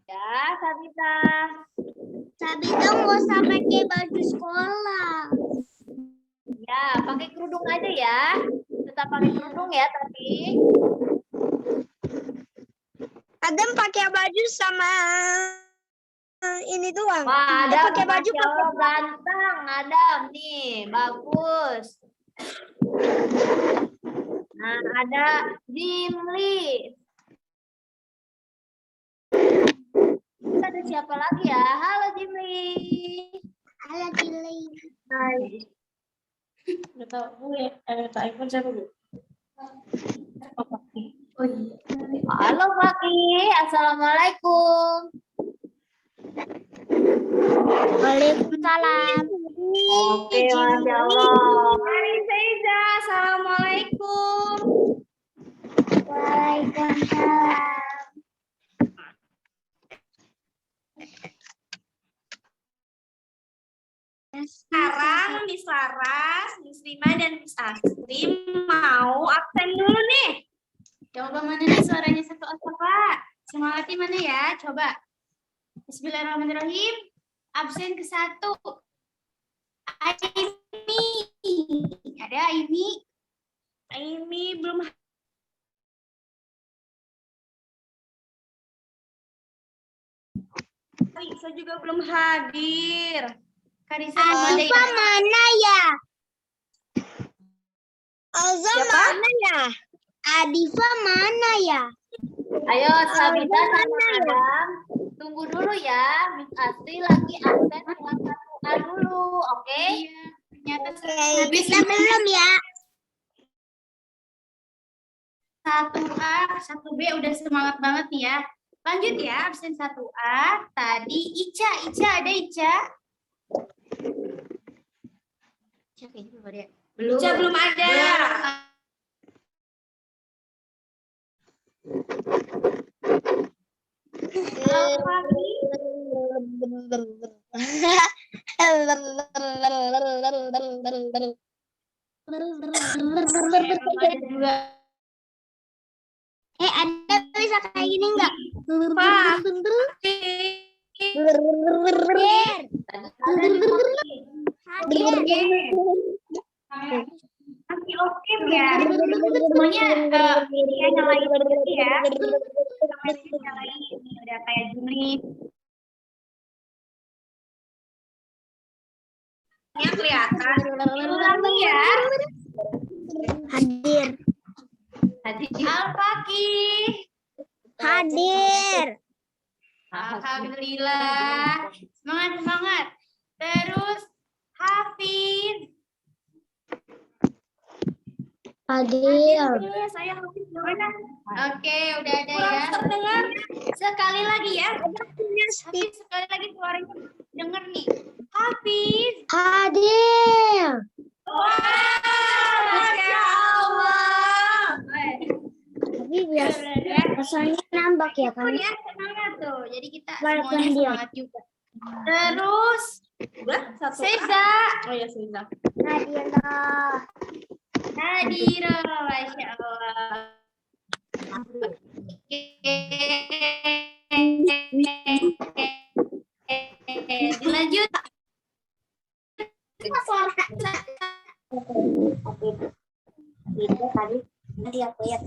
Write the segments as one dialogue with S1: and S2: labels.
S1: Ya, Sabita.
S2: Sabita nggak usah pakai baju sekolah.
S1: Ya, pakai kerudung aja ya. Tetap pakai kerudung ya, tapi
S2: Adam pakai baju sama ini doang.
S1: wah,
S2: Dia
S1: Adam
S2: pakai baju
S1: Masya Allah, ganteng, Adam nih, bagus. Nah, ada Jimli. Ada siapa lagi ya? Halo Jimli.
S2: Halo Cili.
S1: Hai.
S3: Nggak tahu gue Pak iPhone siapa bu? Oh iya.
S1: Halo Faki, assalamualaikum.
S2: Waalaikumsalam.
S1: Oke, Masya Allah.
S3: Hari Seiza, assalamualaikum.
S2: Waalaikumsalam.
S3: Sekarang Miss Laras, Miss Rima, dan Miss Astri mau absen dulu nih. Coba mana nih suaranya satu Pak? Semangatnya mana ya? Coba. Bismillahirrahmanirrahim. Absen ke-1. Aimi. Ada Aimi. Aimi belum. Karisa juga belum hadir. Karisa
S2: Adifa mana ya? Alza mana ya? Adifa mana ya?
S1: Ayo Sabita sama Adam, tunggu dulu ya. Miss Astri lagi absen kelas 1A dulu, oke?
S3: Ternyata
S2: Kita belum ya.
S3: 1A, 1B udah semangat banget nih ya. Lanjut ya, absen 1A. Tadi Ica ada Ica? Ica kayaknya belum ada. Ica belum ada. Halo Fahmi. Ada juga.
S2: Ada bisa kayak gini enggak?
S3: Masih oke ya. Semuanya ini ya nyalain ya. Nyalain ini udah kayak Jimli. Yang kelihatan. Ulangi ya.
S2: Hadir.
S3: Al-Faki.
S2: Hadir.
S3: Alhamdulillah. Semangat. Terus Hafiz.
S2: Hadir.
S3: Saya Hafiz mana? Oke, udah ada ya. Terdengar. Sekali lagi ya. Hafiz sekali lagi suaranya dengar nih. Hafiz.
S2: Hadir.
S3: Wah, Masya Allah.
S2: Tapi biasa rasanya nambah ya kan?
S3: Ya, semangat tuh. Jadi kita
S2: Walaupun
S3: semuanya
S2: dia.
S3: semangat juga. Terus, Seza. Oh ya, Seza.
S2: Hadir.
S3: Masya Allah. Dilanjut.
S2: Itu tadi aku lihat.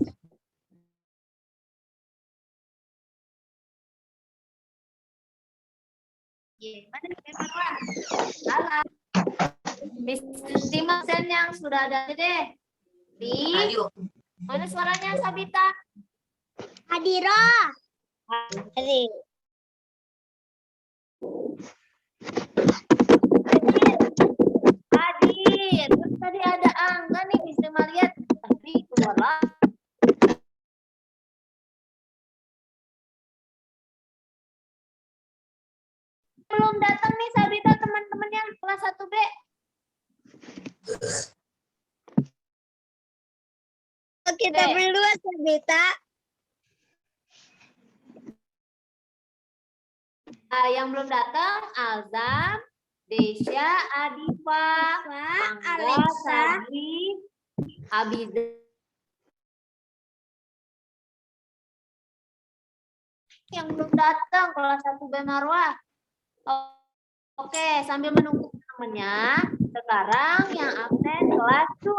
S1: Halo. Miss Rima absen yang sudah ada deh. Di mana suaranya Sabita?
S2: Hadiro. Hadir.
S1: Hadir. Terus tadi ada Angga nih, Miss Rima lihat. Tapi keluar lah. Belum datang nih Sabita teman-teman yang kelas 1B.
S2: Kita berdua Sabita.
S1: Yang belum datang Azam, Desya, Adifa, Angga,
S2: Alexa.
S1: Sabri, Abiza. yang belum datang kelas 1 B Marwah. Oke, sambil menunggu temannya, sekarang yang absen kelas 2.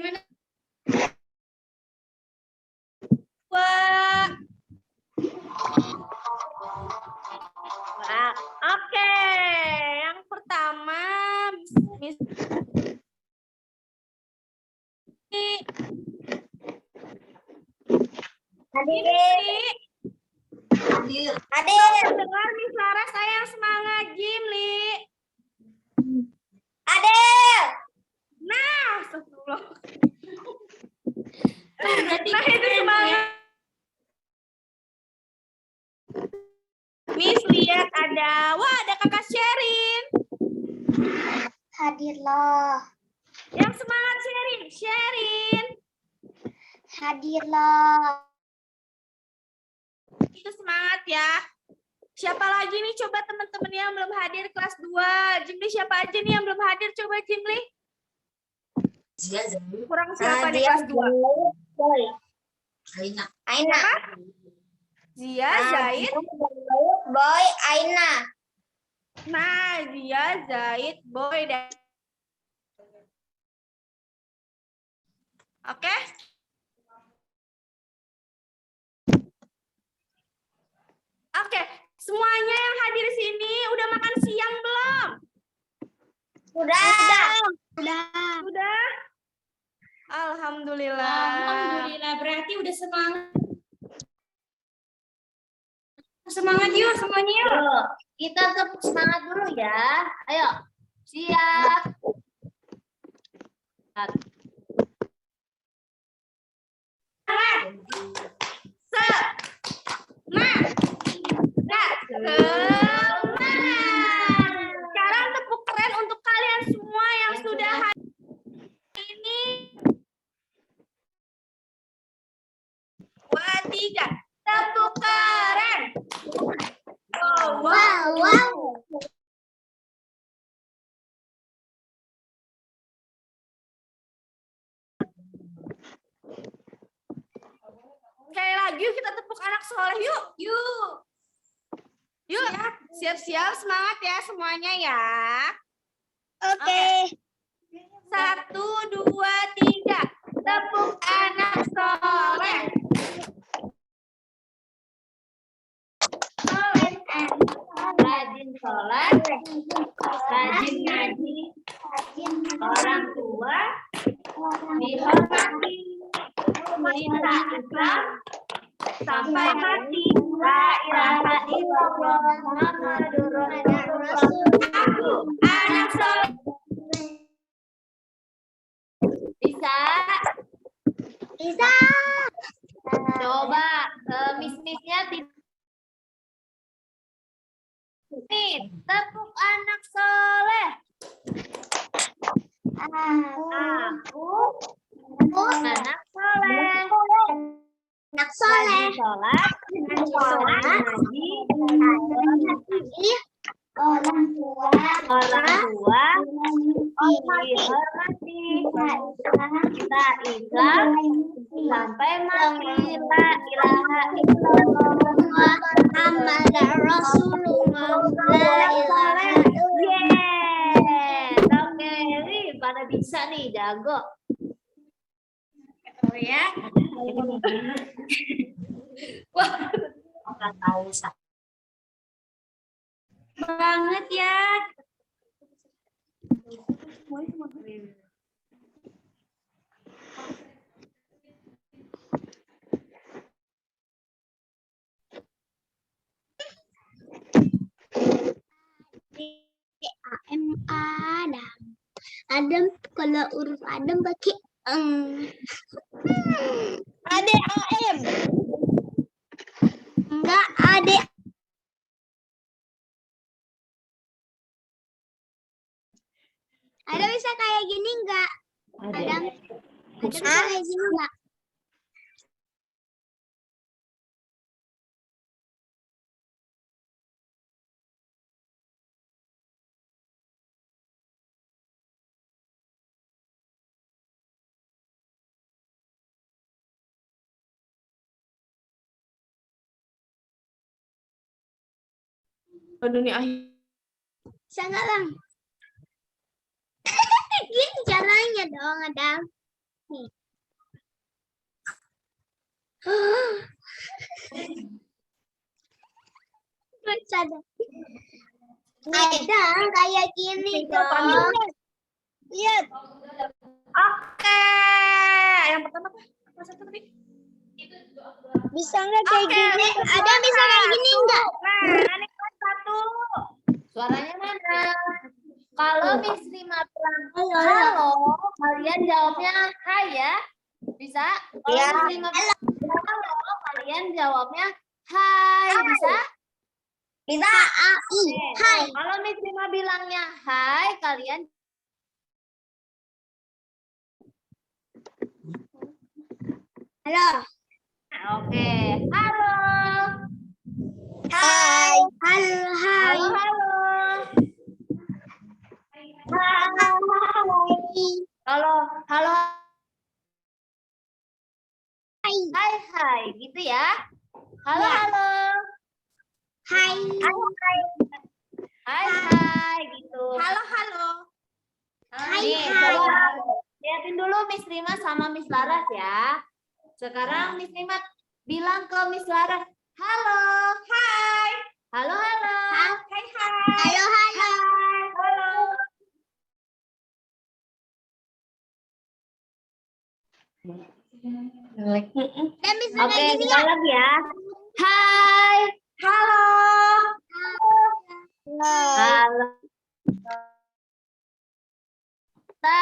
S3: Mana? Wah. Wah, oke. Yang pertama, Miss
S2: Adik.
S3: dengar Miss Laras, sayang semangat, Jimli.
S2: Adik.
S3: Nah, astagfirullah. Nah, itu semangat. Miss lihat ada, wah ada kakak Sherin.
S2: Hadirlah.
S3: Yang semangat Sherin, Sherin.
S2: Hadirlah.
S3: Itu semangat ya. Siapa lagi nih coba teman-teman yang belum hadir kelas 2? Jimli siapa aja nih yang belum hadir? Coba Jimli. Kurang siapa nih kelas 2?
S2: Boy.
S4: Aina.
S2: Aina.
S3: Zia, Zaid.
S2: Boy, Aina.
S3: Nah, Zia, Zaid, Boy, dan oke. Oke, semuanya yang hadir sini udah makan siang belum?
S2: Sudah.
S3: Sudah? Alhamdulillah.
S4: Alhamdulillah, berarti udah semangat. Semangat yuk semuanya yuk.
S1: Yuk, kita tepuk semangat dulu ya. Ayo, siap.
S3: Sekarang tepuk keren untuk kalian semua yang sudah hadir ini. 2, 3. Tepuk keren.
S2: Wow.
S3: Sekali lagi yuk kita tepuk anak soleh yuk. Yuk, siap-siap semangat ya semuanya ya.
S2: Oke.
S3: 1, 2, 3. Tepuk anak soleh.
S1: Rajin sholat, rajin ngaji, orang tua dihormati, cinta Islam sampai mati. La ilaha illallah Muhammadur Rasulullah. Aku anak soleh. Bisa?
S2: Bisa.
S1: Coba miss-missnya nih, tepuk anak soleh. Aku anak soleh.
S2: Anak soleh.
S1: Rajin sholat, ngaji,
S2: Orang tua.
S1: dihormati, kita Islam sampai mati. La ilaha illallah
S2: Muhammad Rasulullah. La ilaha
S1: Yes, oke, wih, pada bisa nih, jago.
S3: Oh ya.
S1: Wah,
S4: Nggak tahu
S3: Banget ya.
S2: Adam. Adam kalau huruf Adam pakai Ade AM. Enggak, Ade. Ada bisa kayak gini enggak? Adam. Ada bisa kayak gini enggak?
S3: Aduh nih akhir.
S2: Sekarang. Gini caranya dong, Adam. Nih. Ada. Adam, kayak gini dong. Lihat.
S3: Oke. Yang pertama apa? Yang satu tadi.
S2: Bisa nggak kayak gini? Adam bisa kayak gini nggak?
S3: Nah, ini kelas 1.
S1: Suaranya mana? Kalau Miss Rima bilang
S2: Halo.
S1: halo, kalian jawabnya hai ya. Bisa? Kalau
S2: Ya.
S1: Miss Rima bilang halo, kalian jawabnya hai. Bisa?
S2: Bisa. Hai.
S1: Kalau Miss Rima bilangnya hai, kalian
S2: Halo.
S1: oke. Halo.
S2: Hai. Halo. Hai.
S1: Halo, halo. Kalau halo
S2: Hai.
S1: hai hai gitu ya. Halo
S2: Ya.
S1: halo.
S2: Hai.
S1: Hai hai gitu.
S3: Halo, halo.
S2: Hai,
S1: Nih,
S2: hai.
S1: coba lihatin dulu Miss Rima sama Miss Laras ya. Sekarang Miss Rima bilang ke Miss Laras, halo.
S3: Hai.
S1: Halo halo.
S3: Hai, hai.
S2: Halo. Halo.
S1: Halo.
S2: Dan bisa
S1: Oke,
S2: kayak gini
S1: sekali lagi ya. Hai.
S3: Halo.
S1: Halo. Kita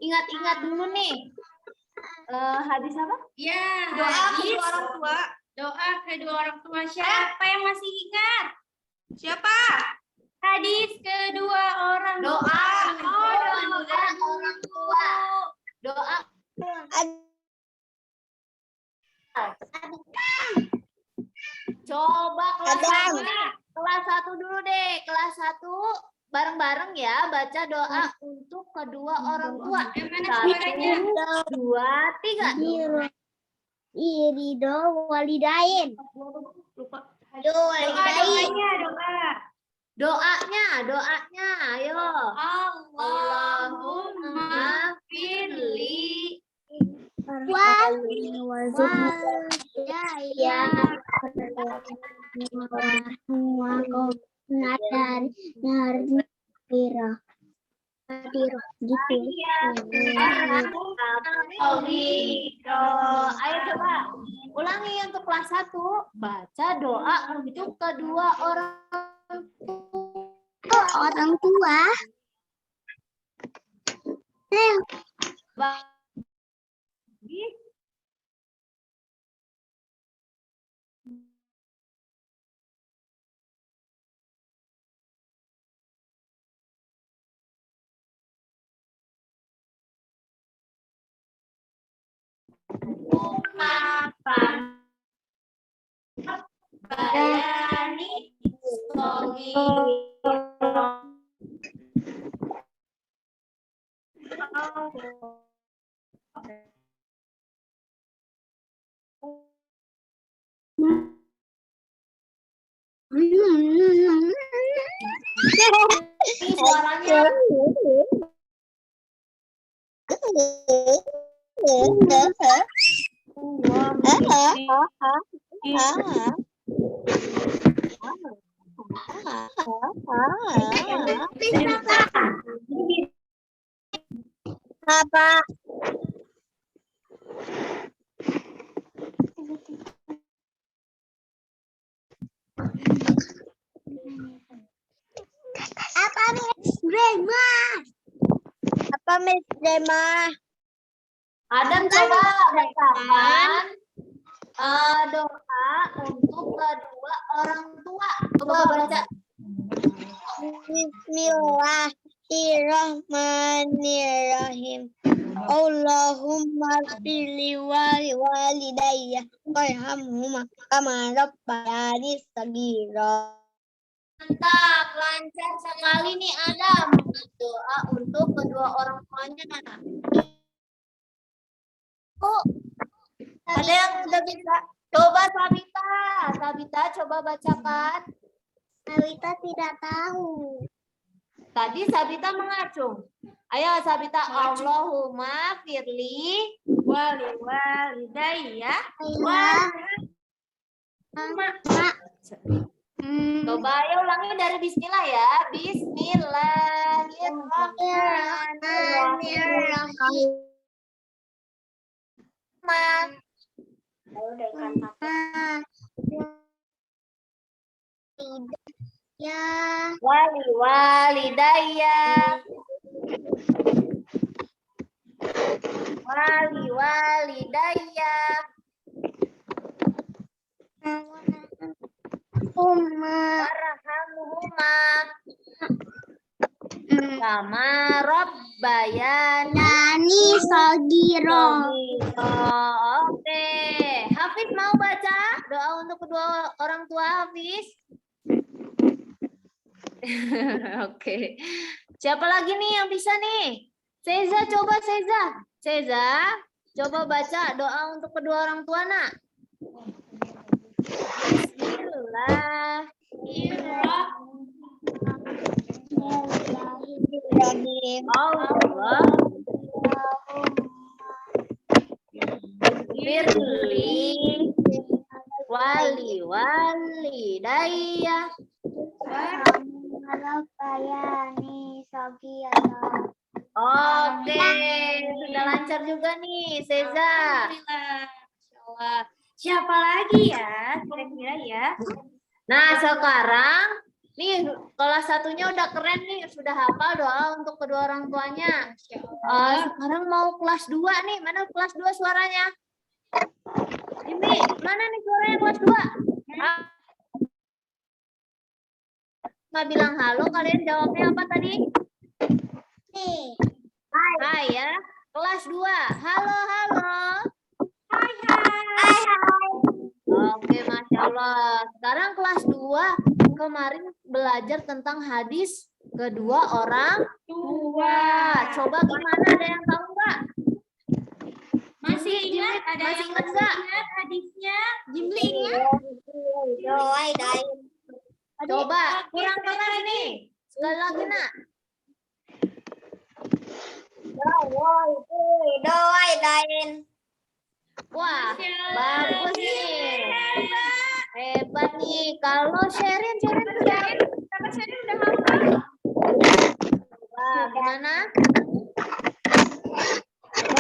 S1: ingat-ingat dulu nih. Hadis apa?
S3: Ya, doa kedua orang tua. Doa kedua orang tua. Siapa yang masih ingat? Siapa? Hadis kedua orang
S1: Doa.
S3: tua.
S1: Oh, doa orang tua. Doa. Coba kelas
S2: Adam.
S1: 1 nih. Kelas 1 dulu deh. Kelas 1 bareng-bareng ya baca doa untuk kedua orang tua.
S3: Yang mana
S1: 1,
S3: suaranya?
S1: 2, 3.
S2: Irido walidain.
S3: Lupa.
S2: Walidain.
S1: Doanya, ayo.
S3: Allahumma firli.
S1: Ayo coba ulangi untuk kelas 1. Baca doa untuk kedua orang
S2: Orang tua.
S1: tua.
S3: Bayani. Sogi.
S1: Ini suaranya
S2: Apa? Apa Miss Rema? Apa Miss Rema?
S1: Adam coba bacakan doa untuk kedua orang tua. Coba baca.
S2: Bismillahirrahmanirrahim. Allahumma fili walidayya warhamhuma kama rabbayani shaghira.
S1: Mantap, lancar sekali nih Adam. Doa untuk kedua orang tuanya. Oh, ada yang udah bisa? Coba Sabita coba bacakan.
S2: Sabita tidak tahu.
S1: Tadi Sabita mengacung. Ayo Sabita, Allahumma firli
S3: walidayya.
S1: Coba ayo ulangi dari bismillah ya. Bismillahirrahmanirrahim.
S2: Ya.
S1: Walidayya. Walidayya. Warhamhuma kama rabbayani
S2: Nani Sogiro.
S1: Oke, Hafiz mau baca doa untuk kedua orang tua Hafiz? Oke. Siapa lagi nih yang bisa nih? Seza, coba Seza. Seza, coba baca doa untuk kedua orang tua, Nak. Bismillahirrahmanirrahim. Allah firli walidayya.
S2: Rabbayani Sogiro.
S1: Oke, sudah lancar juga nih, Seza.
S3: Alhamdulillah. Insyaallah. Siapa lagi ya? Kira-kira ya.
S1: Nah, sekarang nih kelas satunya udah keren nih, sudah hafal doa untuk kedua orang tuanya. Sekarang mau kelas 2 nih, mana kelas 2 suaranya? Ini, mana nih suaranya kelas 2? Nggak bilang halo, kalian jawabnya apa tadi?
S2: Nih.
S1: Hai ya, kelas 2. Halo, halo.
S3: Hai.
S1: Oke, Masya Allah. Sekarang kelas 2, kemarin belajar tentang hadis kedua orang tua. Coba gimana, ada yang tahu nggak?
S3: Masih ingat? Ada
S1: Masih
S3: yang
S1: ingat
S3: masih
S1: nggak?
S3: ingat hadisnya? Jimli ingat?
S1: Coba, kurang keras nih. Sekali lagi, Nak. Wah, bagus nih. Hebat nih. Kalau Sherin udah.
S3: Sama Sherin udah hafal?
S1: Wah, gimana?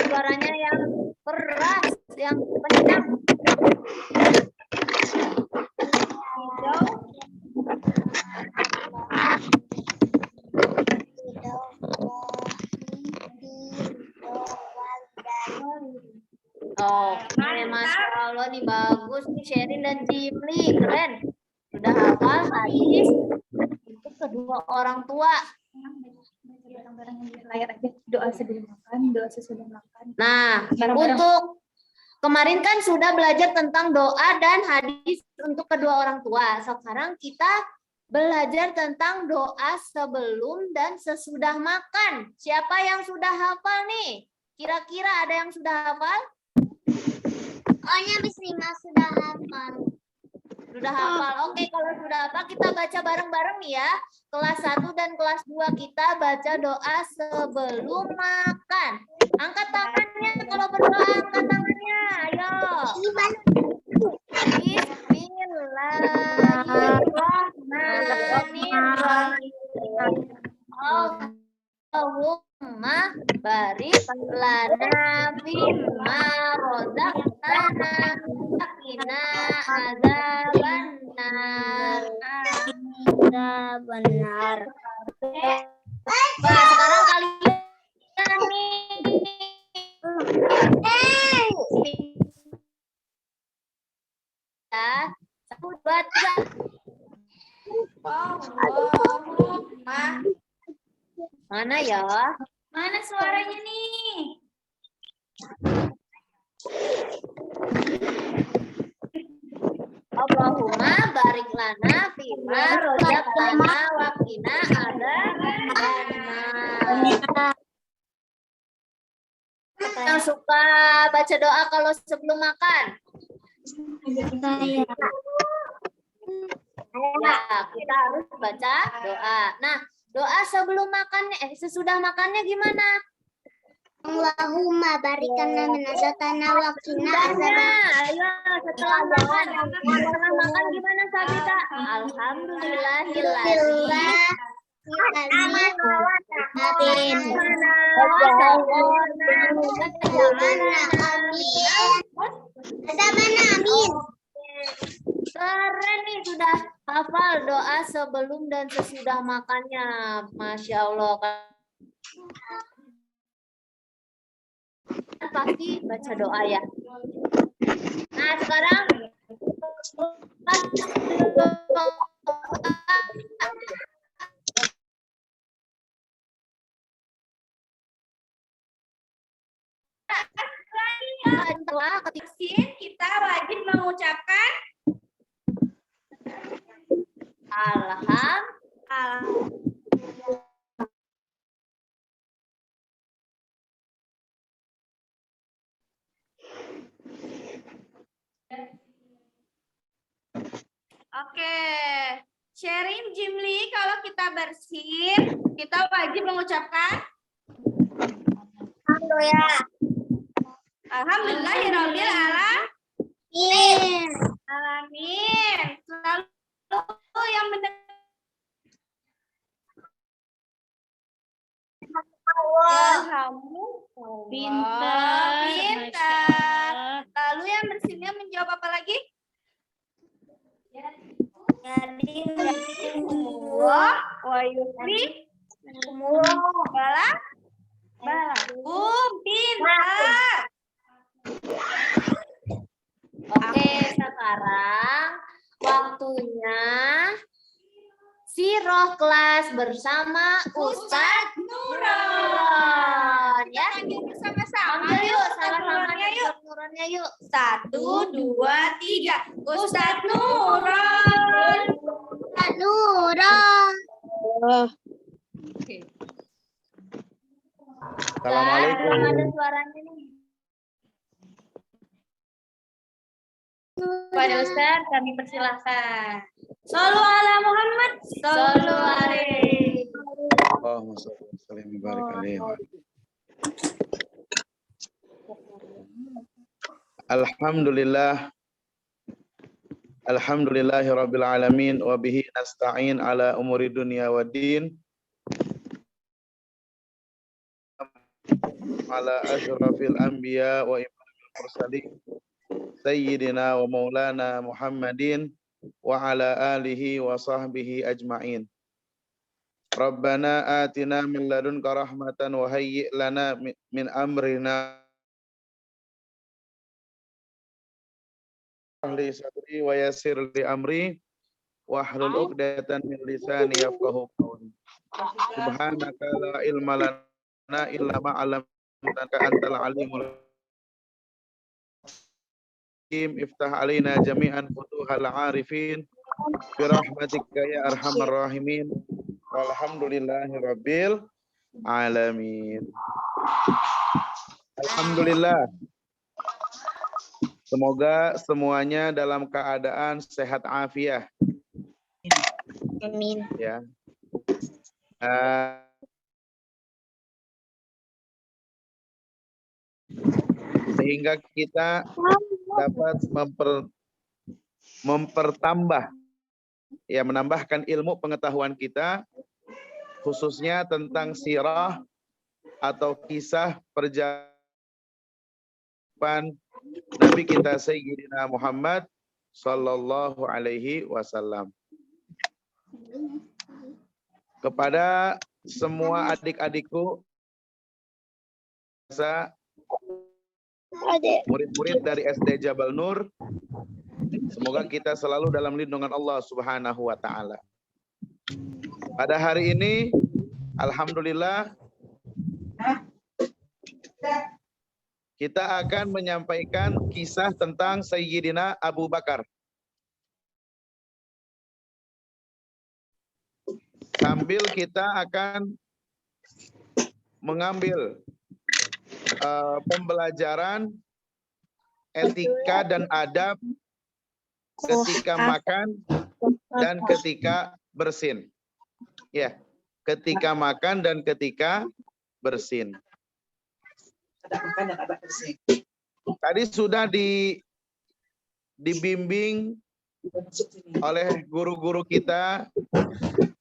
S1: Suaranya yang keras, yang kencang. Oke, Masya Allah nih bagus nih Sherin dan Jimli, keren. Sudah hafal hadis untuk kedua orang tua.
S4: Doa sebelum makan, doa sesudah makan.
S1: Nah, untuk kemarin kan sudah belajar tentang doa dan hadis untuk kedua orang tua. Sekarang kita belajar tentang doa sebelum dan sesudah makan. Siapa yang sudah hafal nih? Kira-kira ada yang sudah hafal?
S2: Pokoknya Bismillah sudah hafal.
S1: Sudah hafal. Oke, kalau sudah hafal kita baca bareng-bareng nih ya. Kelas 1 dan kelas 2 kita baca doa sebelum makan. Angkat tangannya kalau berdoa, angkat tangannya. Ayo. Bismillahirrahmanirrahim. Allahumma barik lana fimma razaqtana qina adzabannar.
S2: Benar.
S1: Nah, sekarang kalian nih. Ya, baca.
S3: Allahumma.
S1: Mana ya?
S3: Mana suaranya nih?
S1: Allahumma barik lana fima rozaqtana wa qina adzabannar. Yang suka baca doa kalau sebelum makan?
S2: Saya.
S1: Ya, Ya, kita harus baca doa. Nah, doa sebelum makannya, sesudah makannya gimana?
S2: Allahumma barik lana min razaqtana wa qina
S1: Sudahnya, ayo setelah makan. Setelah makan gimana Sabita? Alhamdulillahilladzi
S2: amin.
S1: Keren nih, sudah hafal doa sebelum dan sesudah makannya. Masya Allah. Kan pasti baca doa ya. Nah, sekarang setelah ketik
S3: kita wajib mengucapkan Oke, Sherin, Jimli, kalau kita bersin, kita wajib mengucapkan Alhamdulillahirabbil alamin. Selalu yang mendengar. Pintar. Lalu yang bersinnya menjawab apa lagi? Wa yusri pintar.
S1: Oke, sekarang waktunya Siroh kelas bersama Ustadz Nuron. Ya,
S3: Panggil bersama-sama.
S1: panggil yuk,
S3: Ustadz
S1: sama-sama
S3: Nuronnya yuk.
S1: Nuronnya yuk.
S3: 1, 2, 3. Ustadz Nuron.
S1: Assalamualaikum. Belum ada suaranya nih. Pada Ustadz, kami persilahkan.
S3: Shallu ala Muhammad.
S1: Shallu alaihi.
S5: Allahumma shalli wa sallim wa barik alaihi. Alhamdulillah. Alhamdulillahi rabbil alamin wa bihi nasta'in ala umuri dunya waddin. Ala asyrafil anbiya wa imamil mursalin sayyidina wa maulana Muhammadin wa ala alihi wa sahbihi ajma'in. Rabbana atina min ladunka rahmatan wa hayyi' lana min amrina li sadri wa yassir li amri wahlul 'uqdatan min lisani yafqahu qawli. Subhanaka la ilma lana illa ma 'allamtana antal alimul hakim. Iftah alaina jami'an futuhal 'arifin bi rahmatika ya arhamar rahimin. Walhamdulillahi rabbil alamin. Alhamdulillah. Semoga semuanya dalam keadaan sehat afiah.
S2: Amin.
S5: Ya. Sehingga kita dapat mempertambah, ya, menambahkan ilmu pengetahuan kita, khususnya tentang sirah atau kisah perjalanan Nabi kita Sayyidina Muhammad sallallahu alaihi wasallam. Kepada semua adik-adikku, murid-murid dari SD Jabal Nur, semoga kita selalu dalam lindungan Allah Subhanahu wa taala. Pada hari ini, alhamdulillah, kita akan menyampaikan kisah tentang Sayyidina Abu Bakar. Sambil kita akan mengambil pembelajaran etika dan adab ketika makan dan ketika bersin. Ya, ketika makan dan ketika bersin. Tadi sudah dibimbing oleh guru-guru kita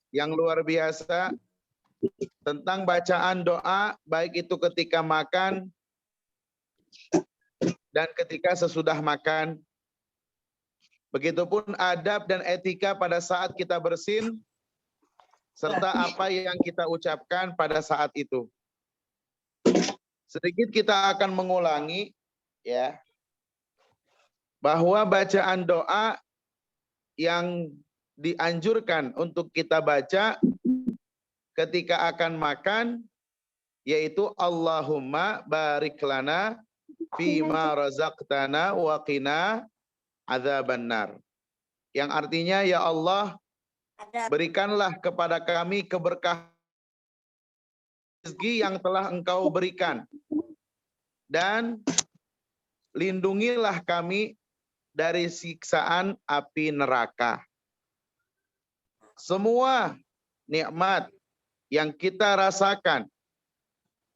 S5: yang luar biasa tentang bacaan doa, baik itu ketika makan dan ketika sesudah makan. Begitupun adab dan etika pada saat kita bersin, serta apa yang kita ucapkan pada saat itu. Sedikit kita akan mengulangi, ya, bahwa bacaan doa yang dianjurkan untuk kita baca ketika akan makan, yaitu Allahumma barik lana fima razaqtana wa qina adzabannar. Yang artinya, ya Allah, berikanlah kepada kami keberkahan rezeki yang telah Engkau berikan, dan lindungilah kami dari siksaan api neraka. Semua nikmat yang kita rasakan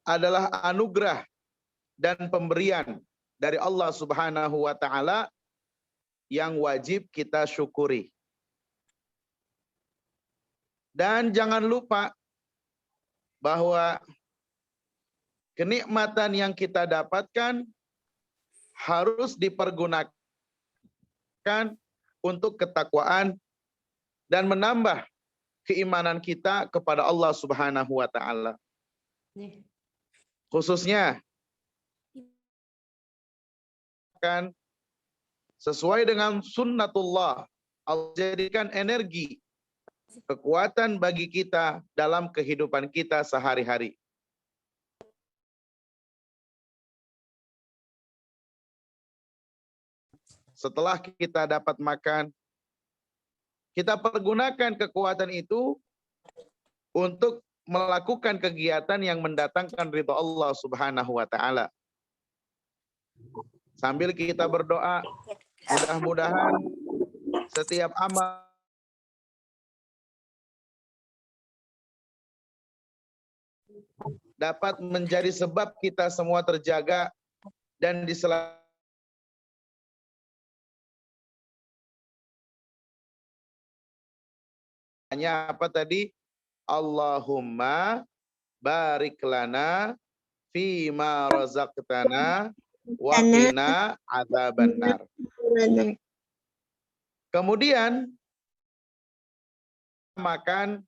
S5: adalah anugerah dan pemberian dari Allah Subhanahu wa taala yang wajib kita syukuri. Dan jangan lupa bahwa kenikmatan yang kita dapatkan harus dipergunakan untuk ketakwaan dan menambah keimanan kita kepada Allah Subhanahu wa taala. Khususnya kan sesuai dengan sunnatullah, Allah jadikan energi, kekuatan bagi kita dalam kehidupan kita sehari-hari. Setelah kita dapat makan, kita pergunakan kekuatan itu untuk melakukan kegiatan yang mendatangkan ridha Allah Subhanahu wa taala. Sambil kita berdoa, mudah-mudahan setiap amal dapat menjadi sebab kita semua terjaga dan diselamatkan. Apa tadi? Allahumma barik lana fima razaqtana wa qina adzabannar. Kemudian makan,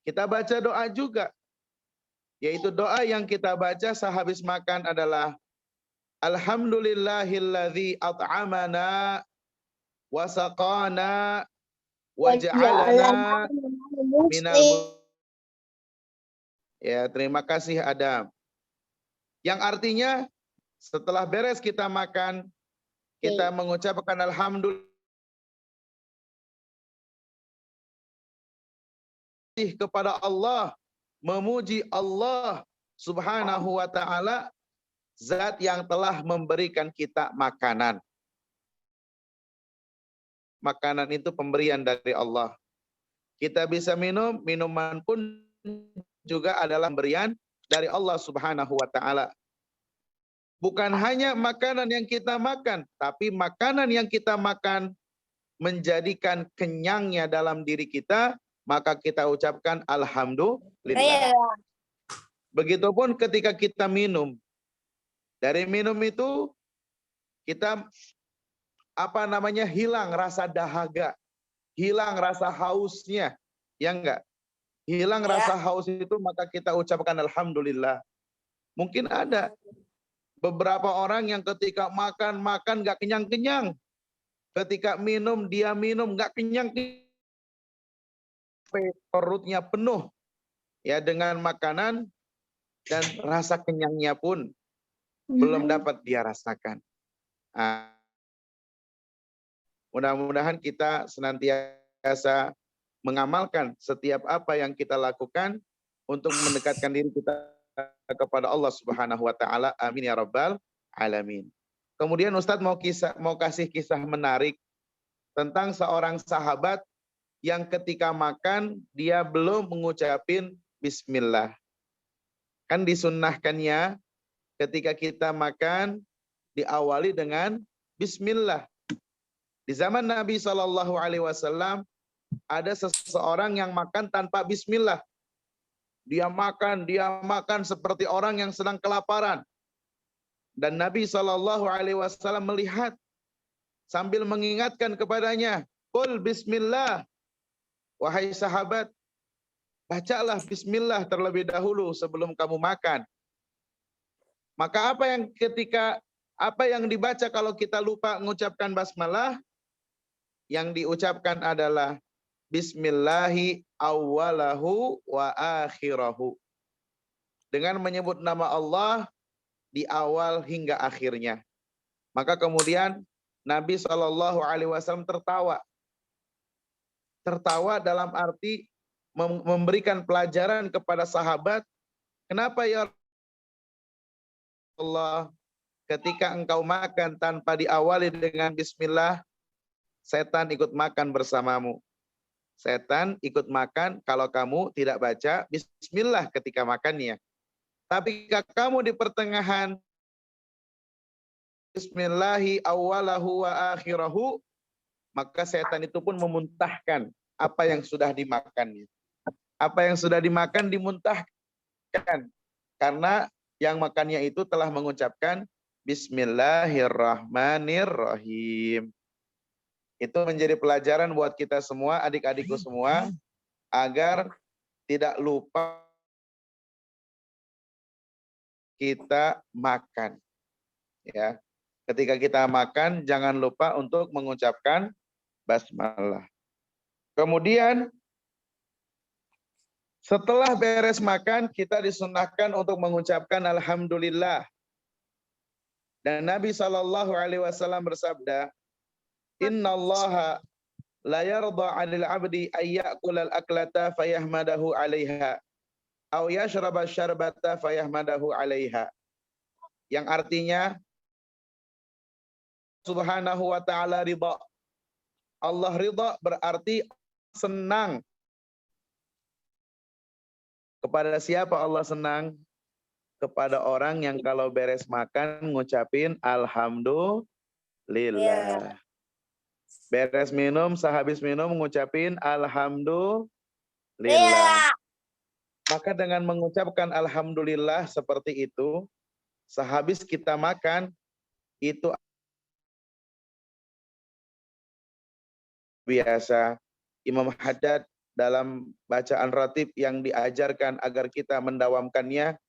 S5: kita baca doa juga, yaitu doa yang kita baca sehabis makan adalah Alhamdulillahilladzi at'amana wa saqana wa ja'alana minal. Ya, terima kasih Adam. Yang artinya setelah beres kita makan, kita mengucapkan alhamdulillah kepada Allah, memuji Allah Subhanahu wa taala, zat yang telah memberikan kita makanan. Makanan itu pemberian dari Allah. Kita bisa minum, minuman pun juga adalah pemberian dari Allah Subhanahu wa taala. Bukan hanya makanan yang kita makan, tapi makanan yang kita makan menjadikan kenyangnya dalam diri kita, maka kita ucapkan alhamdulillah. Begitupun ketika kita minum. Dari minum itu kita hilang rasa dahaga, hilang rasa hausnya, ya enggak? Hilang rasa haus itu, maka kita ucapkan alhamdulillah. Mungkin ada beberapa orang yang ketika makan enggak kenyang-kenyang. Ketika minum, dia minum enggak kenyang, perutnya penuh ya dengan makanan dan rasa kenyangnya pun belum dapat dia rasakan. Mudah-mudahan kita senantiasa mengamalkan setiap apa yang kita lakukan untuk mendekatkan diri kita kepada Allah Subhanahu wa taala. Amin ya rabbal alamin. Kemudian Ustadz mau kasih kisah menarik tentang seorang sahabat yang ketika makan dia belum mengucapin bismillah. Kan disunnahkannya ketika kita makan diawali dengan bismillah. Di zaman Nabi SAW ada seseorang yang makan tanpa bismillah. Dia makan seperti orang yang sedang kelaparan. Dan Nabi SAW melihat sambil mengingatkan kepadanya, "Qul bismillah." Wahai sahabat, bacalah bismillah terlebih dahulu sebelum kamu makan. Maka apa yang dibaca kalau kita lupa mengucapkan basmalah? Yang diucapkan adalah bismillahi awwalahu wa akhirahu. Dengan menyebut nama Allah di awal hingga akhirnya. Maka kemudian Nabi SAW tertawa. Tertawa dalam arti memberikan pelajaran kepada sahabat. Kenapa ya Allah, ketika engkau makan tanpa diawali dengan bismillah, setan ikut makan bersamamu. Setan ikut makan kalau kamu tidak baca bismillah ketika makannya. Tapi jika kamu di pertengahan bismillahi awwalahu wa akhirahu, maka setan itu pun memuntahkan apa yang sudah dimakannya. Apa yang sudah dimakan dimuntahkan. Karena yang makannya itu telah mengucapkan bismillahirrahmanirrahim. Itu menjadi pelajaran buat kita semua, adik-adikku semua, agar tidak lupa kita makan. Ya. Ketika kita makan, jangan lupa untuk mengucapkan basmalah. Kemudian, setelah beres makan, kita disunahkan untuk mengucapkan alhamdulillah. Dan Nabi SAW bersabda, "Innallaha la yarda 'anil 'abdi ay ya'kula al-aklata fayahmadahu 'alaiha aw yashraba syarbata fayahmadahu 'alaiha." Yang artinya Subhanahu wa ta'ala ridha. Allah ridha berarti senang. Kepada siapa Allah senang? Kepada orang yang kalau beres makan ngucapin alhamdulillah. Beres minum, sehabis minum ngucapin alhamdulillah. Maka dengan mengucapkan alhamdulillah seperti itu, sehabis kita makan, itu biasa. Imam Haddad dalam bacaan ratib yang diajarkan agar kita mendawamkannya,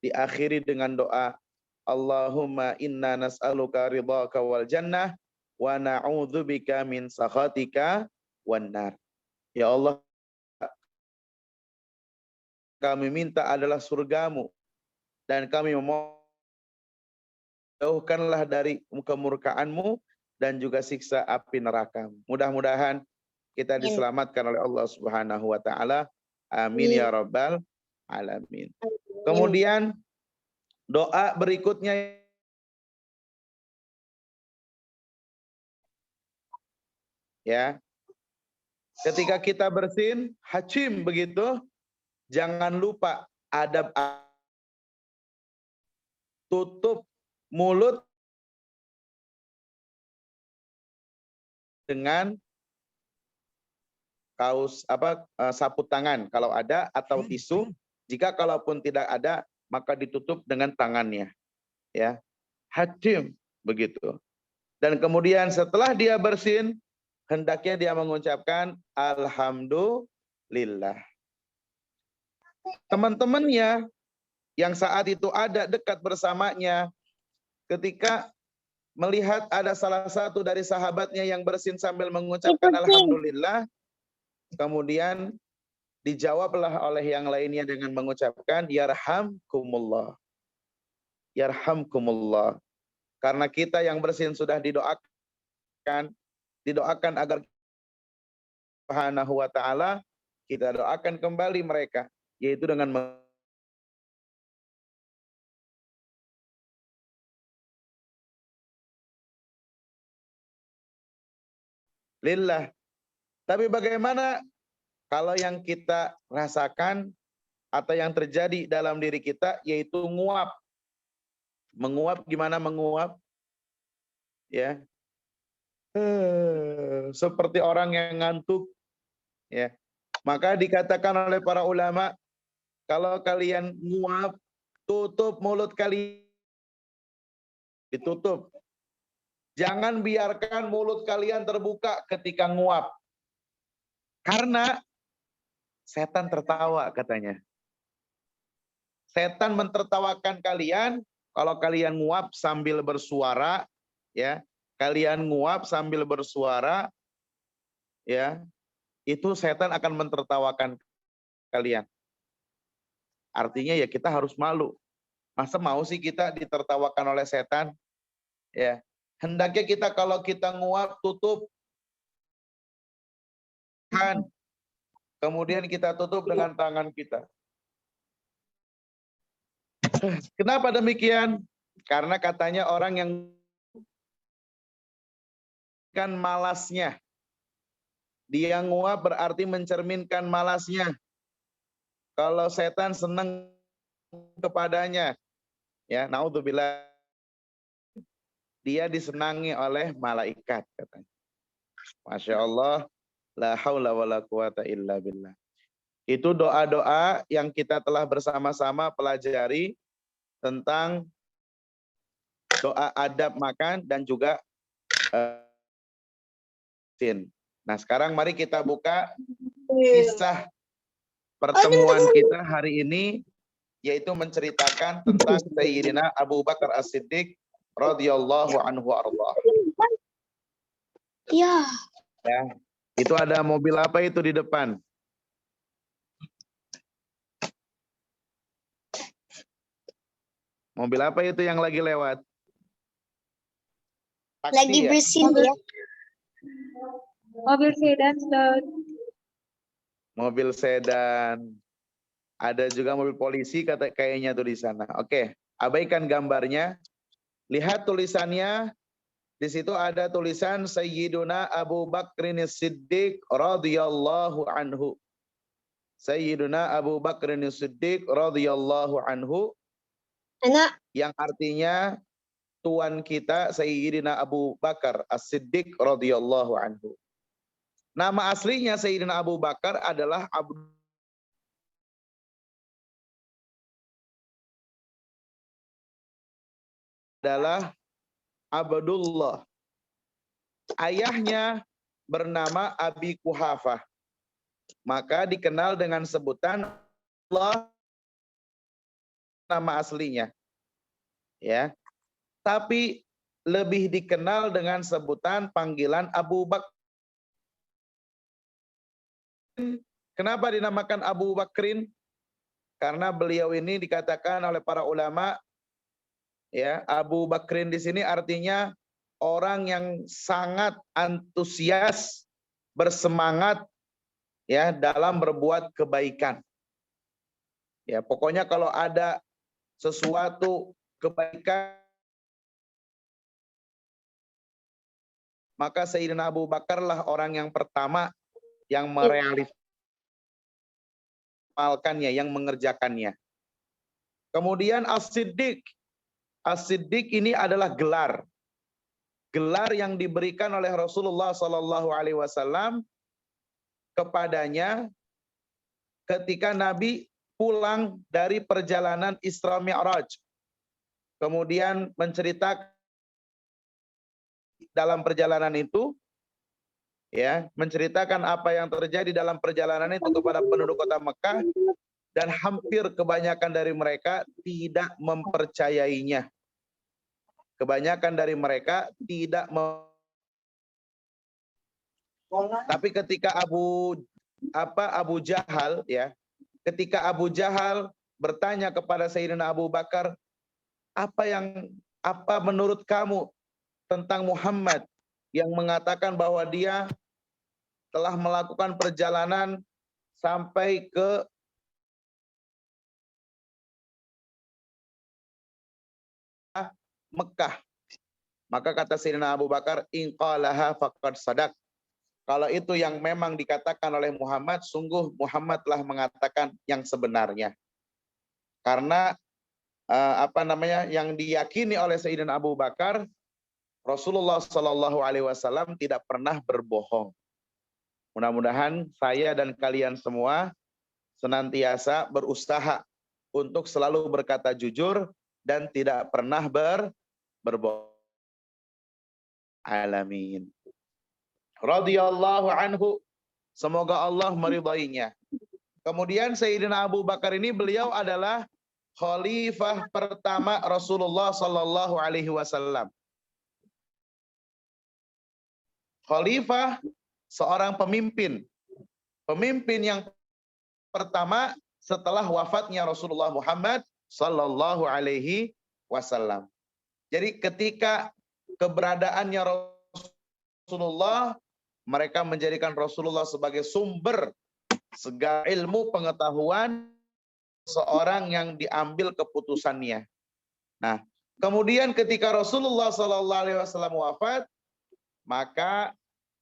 S5: diakhiri dengan doa, Allahumma inna nas'aluka ridhaka wal jannah, wa na'udzubika min sakhatika wan nar. Ya Allah, kami minta adalah surgamu, dan kami memohon jauhkanlah dari kemurkaanmu dan juga siksa api neraka. Mudah-mudahan kita diselamatkan oleh Allah Subhanahu wa taala. Amin ya rabbal alamin. Kemudian doa berikutnya, ya. Ketika kita bersin, hacim begitu, jangan lupa adab, tutup mulut dengan sapu tangan kalau ada, atau tisu. Jika kalaupun tidak ada, maka ditutup dengan tangannya, ya. Hacim begitu. Dan kemudian setelah dia bersin, hendaknya dia mengucapkan alhamdulillah. Teman-temannya yang saat itu ada dekat bersamanya, ketika melihat ada salah satu dari sahabatnya yang bersin sambil mengucapkan alhamdulillah, kemudian dijawablah oleh yang lainnya dengan mengucapkan yarhamkumullah. Yarhamkumullah. Karena kita yang bersin sudah didoakan agar Subhanahu wa ta'ala, kita doakan kembali mereka, yaitu dengan lillah. Tapi bagaimana kalau yang kita rasakan atau yang terjadi dalam diri kita yaitu nguap. Menguap gimana menguap? Ya. Seperti orang yang ngantuk, ya. Maka dikatakan oleh para ulama, kalau kalian nguap, tutup mulut kalian, ditutup. Jangan biarkan mulut kalian terbuka ketika nguap. Karena setan tertawa katanya. Setan mentertawakan kalian kalau kalian nguap sambil bersuara, ya. Kalian nguap sambil bersuara, ya. Itu setan akan mentertawakan kalian. Artinya ya kita harus malu. Masa mau sih kita ditertawakan oleh setan? Ya. Hendaknya kita kalau kita nguap tutup kan. Kemudian kita tutup dengan tangan kita. Kenapa demikian? Karena katanya orang yang kan malasnya. Dia nguap berarti mencerminkan malasnya. Kalau setan senang kepadanya, ya, naudzubillah, dia disenangi oleh malaikat katanya. Masya Allah, la haula wala quwata illa billah. Itu doa-doa yang kita telah bersama-sama pelajari tentang doa adab makan dan juga Nah, sekarang mari kita buka kisah pertemuan kita hari ini, yaitu menceritakan tentang Sayyidina Abu Bakar As-Siddiq radhiyallahu anhu arda.
S2: Ya.
S5: Ya, itu ada mobil apa itu di depan? Mobil apa itu yang lagi lewat? Taksi,
S2: Lagi
S5: ya?
S2: bersin ya.
S4: Mobil sedan, Ustaz.
S5: Mobil sedan. Ada juga mobil polisi kayaknya tuh di sana. Oke, abaikan gambarnya. Lihat tulisannya. Di situ ada tulisan Sayyiduna Abu Bakrin Siddiq radhiyallahu anhu. Sayyiduna Abu Bakrin Siddiq radhiyallahu anhu.
S2: Anak.
S5: Yang artinya Tuan kita Sayyidina Abu Bakar As-Siddiq radhiyallahu anhu. Nama aslinya Sayyidina Abu Bakar adalah Abdullah. Ayahnya bernama Abi Kuhafah. Maka dikenal dengan sebutan Allah nama aslinya. Ya. Tapi lebih dikenal dengan sebutan panggilan Abu Bakar. Kenapa dinamakan Abu Bakrin? Karena beliau ini dikatakan oleh para ulama, ya, Abu Bakrin di sini artinya orang yang sangat antusias, bersemangat, ya, dalam berbuat kebaikan. Ya, pokoknya kalau ada sesuatu kebaikan, maka Sayyidina Abu Bakar lah orang yang pertama yang merealisasikannya, yang mengerjakannya. Kemudian As-Siddiq. As-Siddiq ini adalah gelar. Gelar yang diberikan oleh Rasulullah SAW kepadanya ketika Nabi pulang dari perjalanan Isra Mi'raj. Kemudian menceritakan dalam perjalanan itu, ya, menceritakan apa yang terjadi dalam perjalanan itu kepada penduduk kota Mekah, dan hampir kebanyakan dari mereka tidak mempercayainya. Kebanyakan dari mereka tidak tapi ketika Abu Jahal, ya, ketika Abu Jahal bertanya kepada Sayyidina Abu Bakar, apa menurut kamu tentang Muhammad yang mengatakan bahwa dia telah melakukan perjalanan sampai ke Mekah. Maka kata Sayyidina Abu Bakar, in qalaha faqad sadaq. Kalau itu yang memang dikatakan oleh Muhammad, sungguh Muhammad telah mengatakan yang sebenarnya. Karena yang diyakini oleh Sayyidina Abu Bakar, Rasulullah Shallallahu Alaihi Wasallam tidak pernah berbohong. Mudah-mudahan saya dan kalian semua senantiasa berusaha untuk selalu berkata jujur dan tidak pernah berbohong. Alamin. Radhiyallahu anhu. Semoga Allah meridainya. Kemudian Sayyidina Abu Bakar ini beliau adalah khalifah pertama Rasulullah Sallallahu Alaihi Wasallam. Khalifah seorang pemimpin. Pemimpin yang pertama setelah wafatnya Rasulullah Muhammad Sallallahu Alaihi Wasallam. Jadi ketika keberadaannya Rasulullah, mereka menjadikan Rasulullah sebagai sumber segala ilmu pengetahuan seorang yang diambil keputusannya. Nah, kemudian ketika Rasulullah SAW wafat, maka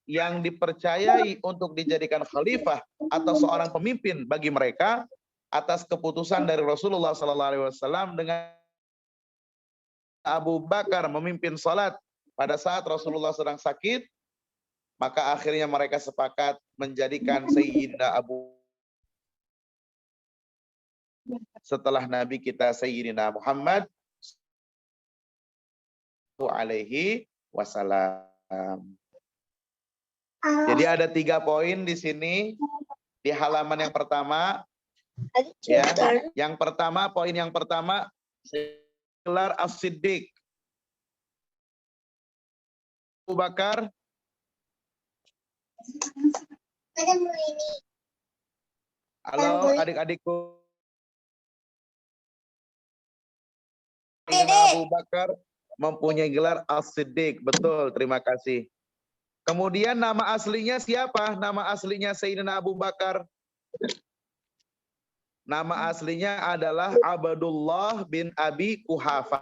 S5: yang dipercayai untuk dijadikan khalifah atau seorang pemimpin bagi mereka atas keputusan dari Rasulullah SAW dengan Abu Bakar memimpin salat pada saat Rasulullah sedang sakit, maka akhirnya mereka sepakat menjadikan Sayyidina Abu setelah Nabi kita Sayyidina Muhammad alaihi wasallam. Jadi ada 3 poin di sini di halaman yang pertama. Ya, yang pertama, poin yang pertama, gelar As-Siddiq. Abu Bakar. Halo adik-adikku. Abu Bakar mempunyai gelar As-Siddiq. Betul, terima kasih. Kemudian nama aslinya siapa? Nama aslinya Sayyidina Abu Bakar. Nama aslinya adalah Abdullah bin Abi Quhafah.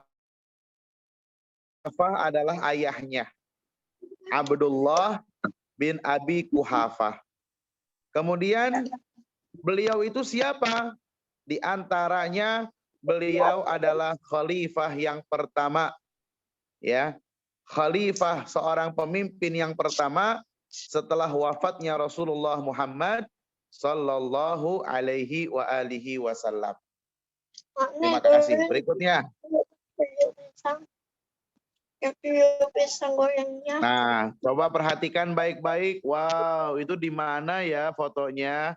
S5: Quhafah adalah ayahnya. Abdullah bin Abi Quhafah. Kemudian beliau itu siapa? Di antaranya beliau adalah khalifah yang pertama, ya, khalifah seorang pemimpin yang pertama setelah wafatnya Rasulullah Muhammad Sallallahu Alaihi wa alihi Wasallam. Terima kasih. Berikutnya. Nah, coba perhatikan baik-baik. Wow, itu di mana ya fotonya?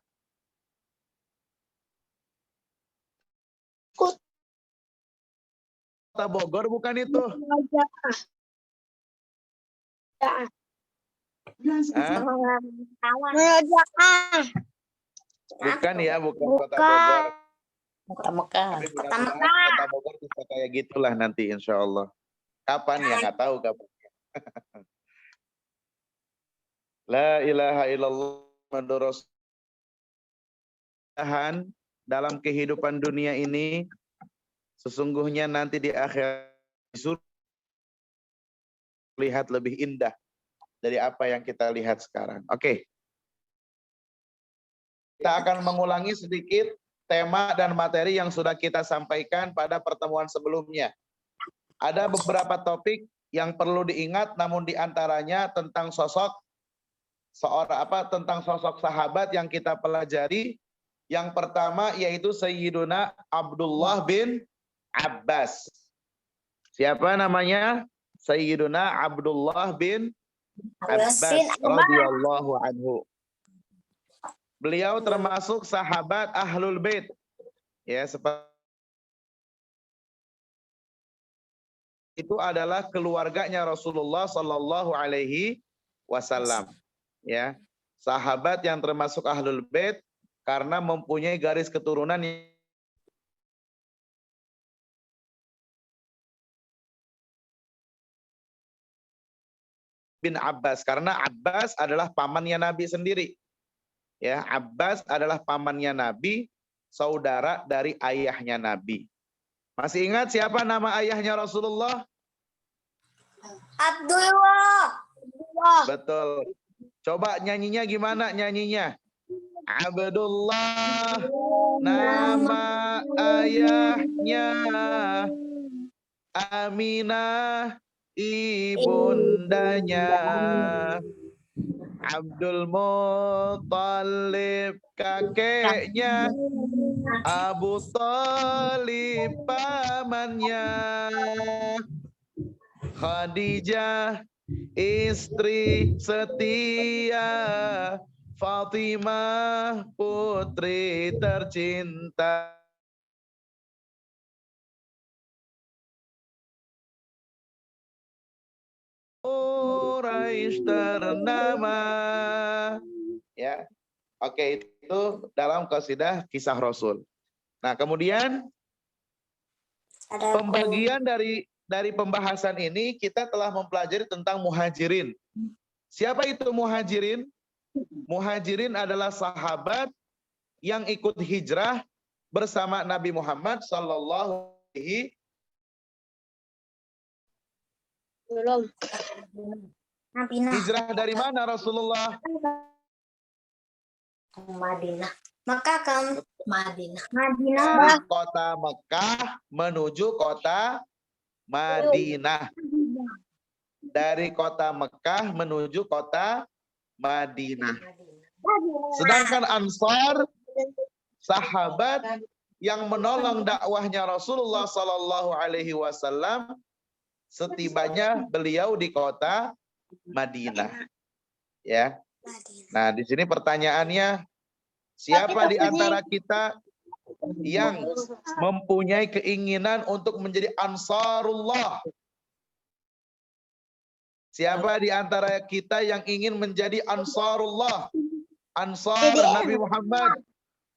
S5: Kota Bogor bukan itu? Bukan ya, bukan Kota Bogor.
S2: Kota Mekah.
S5: Kota Bogor bisa kayak gitulah nanti insya Allah. Kapan ya, nggak tahu kapan. La ilaha illallah Muhammadur Rasulullah. Dalam kehidupan dunia ini, sesungguhnya nanti di akhir surga lihat lebih indah dari apa yang kita lihat sekarang. Oke. Kita akan mengulangi sedikit tema dan materi yang sudah kita sampaikan pada pertemuan sebelumnya. Ada beberapa topik yang perlu diingat, namun diantaranya tentang sosok tentang sosok sahabat yang kita pelajari. Yang pertama yaitu Sayyiduna Abdullah bin Abbas. Siapa namanya? Sayyiduna Abdullah bin Abbas radhiyallahu anhu. Beliau termasuk sahabat Ahlul Bait. Ya, seperti itu adalah keluarganya Rasulullah Sallallahu Alaihi Wasallam. Ya, sahabat yang termasuk Ahlul Bait karena mempunyai garis keturunan bin Abbas, karena Abbas adalah pamannya Nabi sendiri. Ya, Abbas adalah pamannya Nabi, saudara dari ayahnya Nabi. Masih ingat siapa nama ayahnya Rasulullah?
S2: Abdullah.
S5: Betul. Coba nyanyinya gimana nyanyinya? Abdullah nama ayahnya, Aminah ibundanya, Abdul Muthalib kakeknya, Abu Thalib pamannya, Khadijah istri setia, Fatimah putri tercinta. Quraisy ternama. Ya. Oke, itu dalam qasidah kisah Rasul. Nah, kemudian pembagian dari pembahasan ini kita telah mempelajari tentang muhajirin. Siapa itu muhajirin? Muhajirin adalah sahabat yang ikut hijrah bersama Nabi Muhammad sallallahu alaihi
S2: Belum.
S5: hijrah dari mana Rasulullah?
S2: Madinah. Maka kamu Madinah.
S5: Dari kota Mekah menuju kota Madinah. Dari kota Mekah menuju kota Madinah. Sedangkan Ansar, sahabat yang menolong dakwahnya Rasulullah Sallallahu Alaihi Wasallam setibanya beliau di kota Madinah. Ya. Nah, di sini pertanyaannya, siapa di antara kita yang mempunyai keinginan untuk menjadi Ansarullah? Siapa di antara kita yang ingin menjadi Ansarullah? Ansar Nabi Muhammad,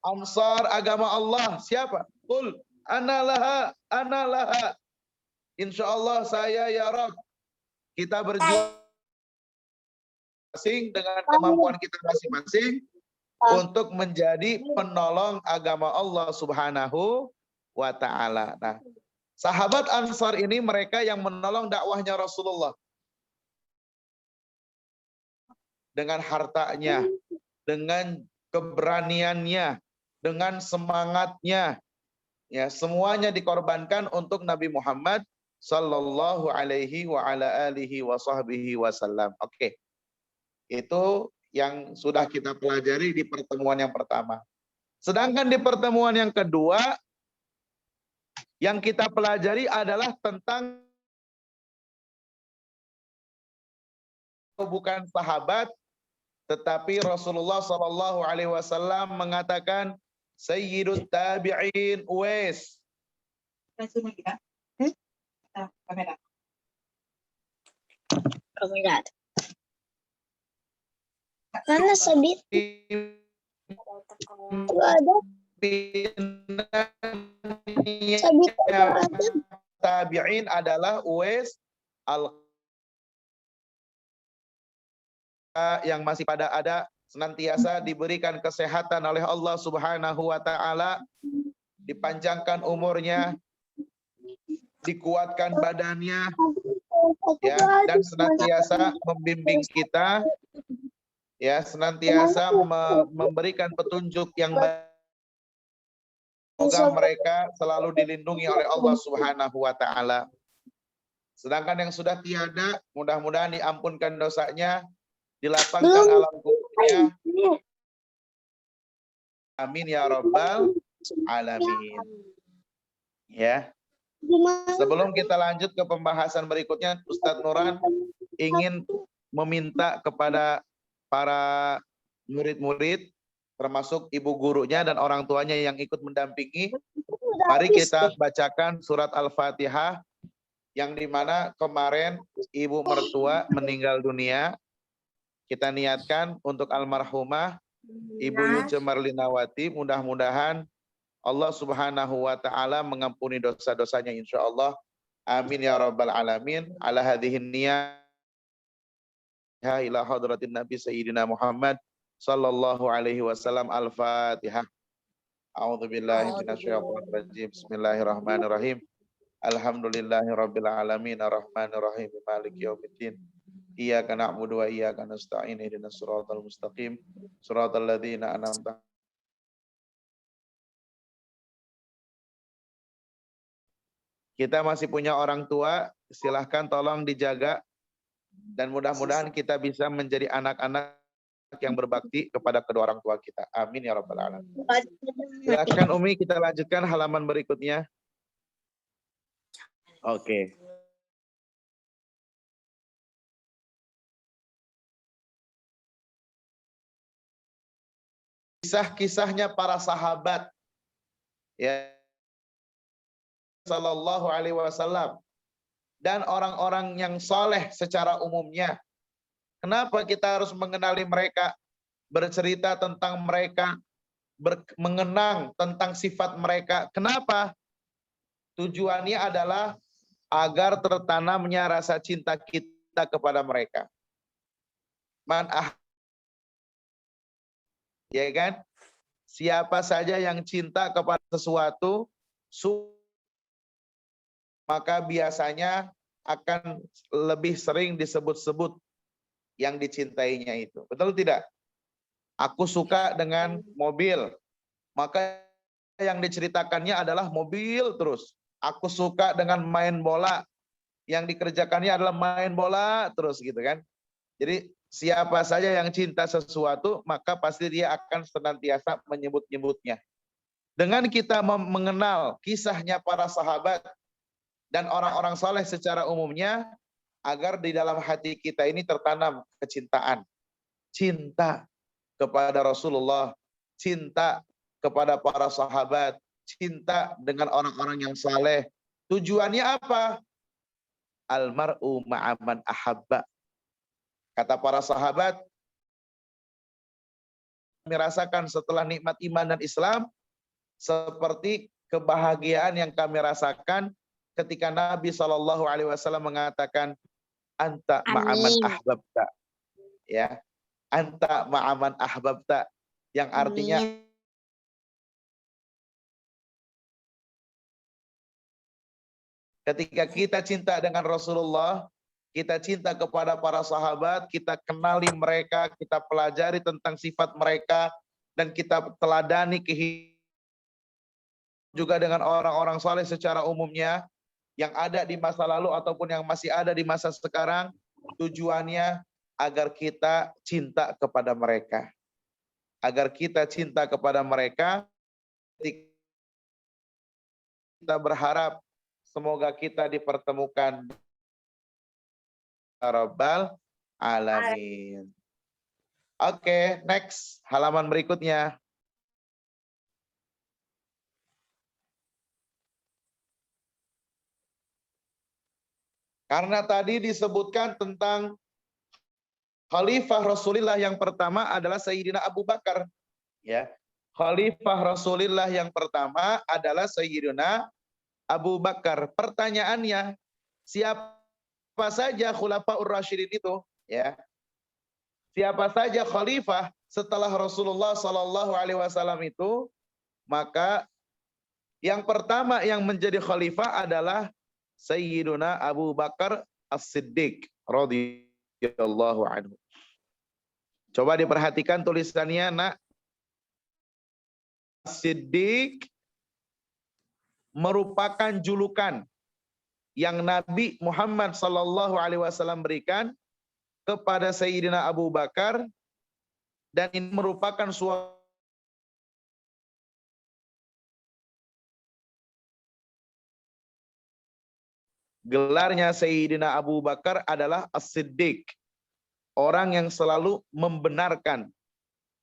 S5: Ansar agama Allah. Siapa? Qul ana laha. Insyaallah saya ya Rabb. Kita berjuang masing dengan kemampuan kita masing-masing untuk menjadi penolong agama Allah Subhanahu wa taala. Nah, sahabat Ansar ini mereka yang menolong dakwahnya Rasulullah dengan hartanya, dengan keberaniannya, dengan semangatnya. Ya, semuanya dikorbankan untuk Nabi Muhammad sallallahu alaihi wa ala alihi wa sahbihi wasallam. Oke. Itu yang sudah kita pelajari di pertemuan yang pertama. Sedangkan di pertemuan yang kedua, yang kita pelajari adalah tentang bukan sahabat, tetapi Rasulullah Sallallahu Alaihi Wasallam mengatakan Sayyidut Tabi'in Uwais.
S2: Kamera. Mana sabit? Ada. Sabit ada.
S5: Tabi'in adalah Uwais yang masih pada ada, senantiasa diberikan kesehatan oleh Allah Subhanahu wa taala, dipanjangkan umurnya, dikuatkan badannya, ya, dan senantiasa membimbing kita, ya, senantiasa memberikan petunjuk yang baik. Semoga mereka selalu dilindungi oleh Allah Subhanahu wa taala. Sedangkan yang sudah tiada, mudah-mudahan diampunkan dosanya, dilapangkan alam kuburnya. Amin ya rabbal alamin. Ya. Sebelum kita lanjut ke pembahasan berikutnya, Ustadz Nuran ingin meminta kepada para murid-murid, termasuk ibu gurunya dan orang tuanya yang ikut mendampingi, mari kita bacakan surat Al-Fatihah, yang dimana kemarin ibu mertua meninggal dunia. Kita niatkan untuk almarhumah Ibu Yuce Marlinawati, mudah-mudahan Allah Subhanahu wa taala mengampuni dosa-dosanya insyaallah. Amin ya rabbal alamin. Ala hadhihin niyah ila hadratin Nabi Sayyidina Muhammad sallallahu alaihi wasallam. Al-Fatihah. A'udzubillahi minasyaitonir rajim. Bismillahirrahmanirrahim. Alhamdulillahirabbil alamin arrahmanirrahim maliki yaumiddin. Iyyaka na'budu wa iyyaka nasta'in ihdinas siratal mustaqim siratal ladzina an'amta. Kita masih punya orang tua, silahkan tolong dijaga dan mudah-mudahan kita bisa menjadi anak-anak yang berbakti kepada kedua orang tua kita. Amin ya rabbal alamin. Silahkan Umi, kita lanjutkan halaman berikutnya. Oke. Kisah-kisahnya para sahabat, ya, Sallallahu Alaihi Wasallam, dan orang-orang yang soleh secara umumnya. Kenapa kita harus mengenali mereka, bercerita tentang mereka, mengenang tentang sifat mereka? Kenapa? Tujuannya adalah agar tertanamnya rasa cinta kita kepada mereka. Ya kan? Siapa saja yang cinta kepada sesuatu, maka biasanya akan lebih sering disebut-sebut yang dicintainya itu. Betul tidak? Aku suka dengan mobil, maka yang diceritakannya adalah mobil terus. Aku suka dengan main bola, yang dikerjakannya adalah main bola terus gitu kan. Jadi siapa saja yang cinta sesuatu, maka pasti dia akan senantiasa menyebut-nyebutnya. Dengan kita mengenal kisahnya para sahabat dan orang-orang soleh secara umumnya, agar di dalam hati kita ini tertanam kecintaan. Cinta kepada Rasulullah, cinta kepada para sahabat, cinta dengan orang-orang yang saleh. Tujuannya apa? Almar'u ma'aman ahabba. Kata para sahabat, kami rasakan setelah nikmat iman dan Islam, seperti kebahagiaan yang kami rasakan ketika Nabi SAW mengatakan, anta ma'aman ahbabta. Ya, anta ma'aman ahbabta. Yang artinya, ketika kita cinta dengan Rasulullah, kita cinta kepada para sahabat, kita kenali mereka, kita pelajari tentang sifat mereka, dan kita teladani kehidupan juga dengan orang-orang saleh secara umumnya, yang ada di masa lalu ataupun yang masih ada di masa sekarang. Tujuannya agar kita cinta kepada mereka. Agar kita cinta kepada mereka, kita berharap semoga kita dipertemukan Rabbal Alamin. Oke, next, halaman berikutnya. Karena tadi disebutkan tentang Khalifah Rasulullah yang pertama adalah Sayyidina Abu Bakar. Ya, Khalifah Rasulullah yang pertama adalah Sayyidina Abu Bakar. Pertanyaannya, siapa saja Khulafaur Rasyidin itu? Ya, siapa saja Khalifah setelah Rasulullah Sallallahu Alaihi Wasallam itu? Maka yang pertama yang menjadi Khalifah adalah Sayyiduna Abu Bakar As-Siddiq radhiyallahu anhu. Coba diperhatikan tulisannya, nak. As-Siddiq merupakan julukan yang Nabi Muhammad sallallahu alaihi wasallam berikan kepada Sayyidina Abu Bakar, dan ini merupakan suatu gelarnya. Sayyidina Abu Bakar adalah As-Siddiq, orang yang selalu membenarkan.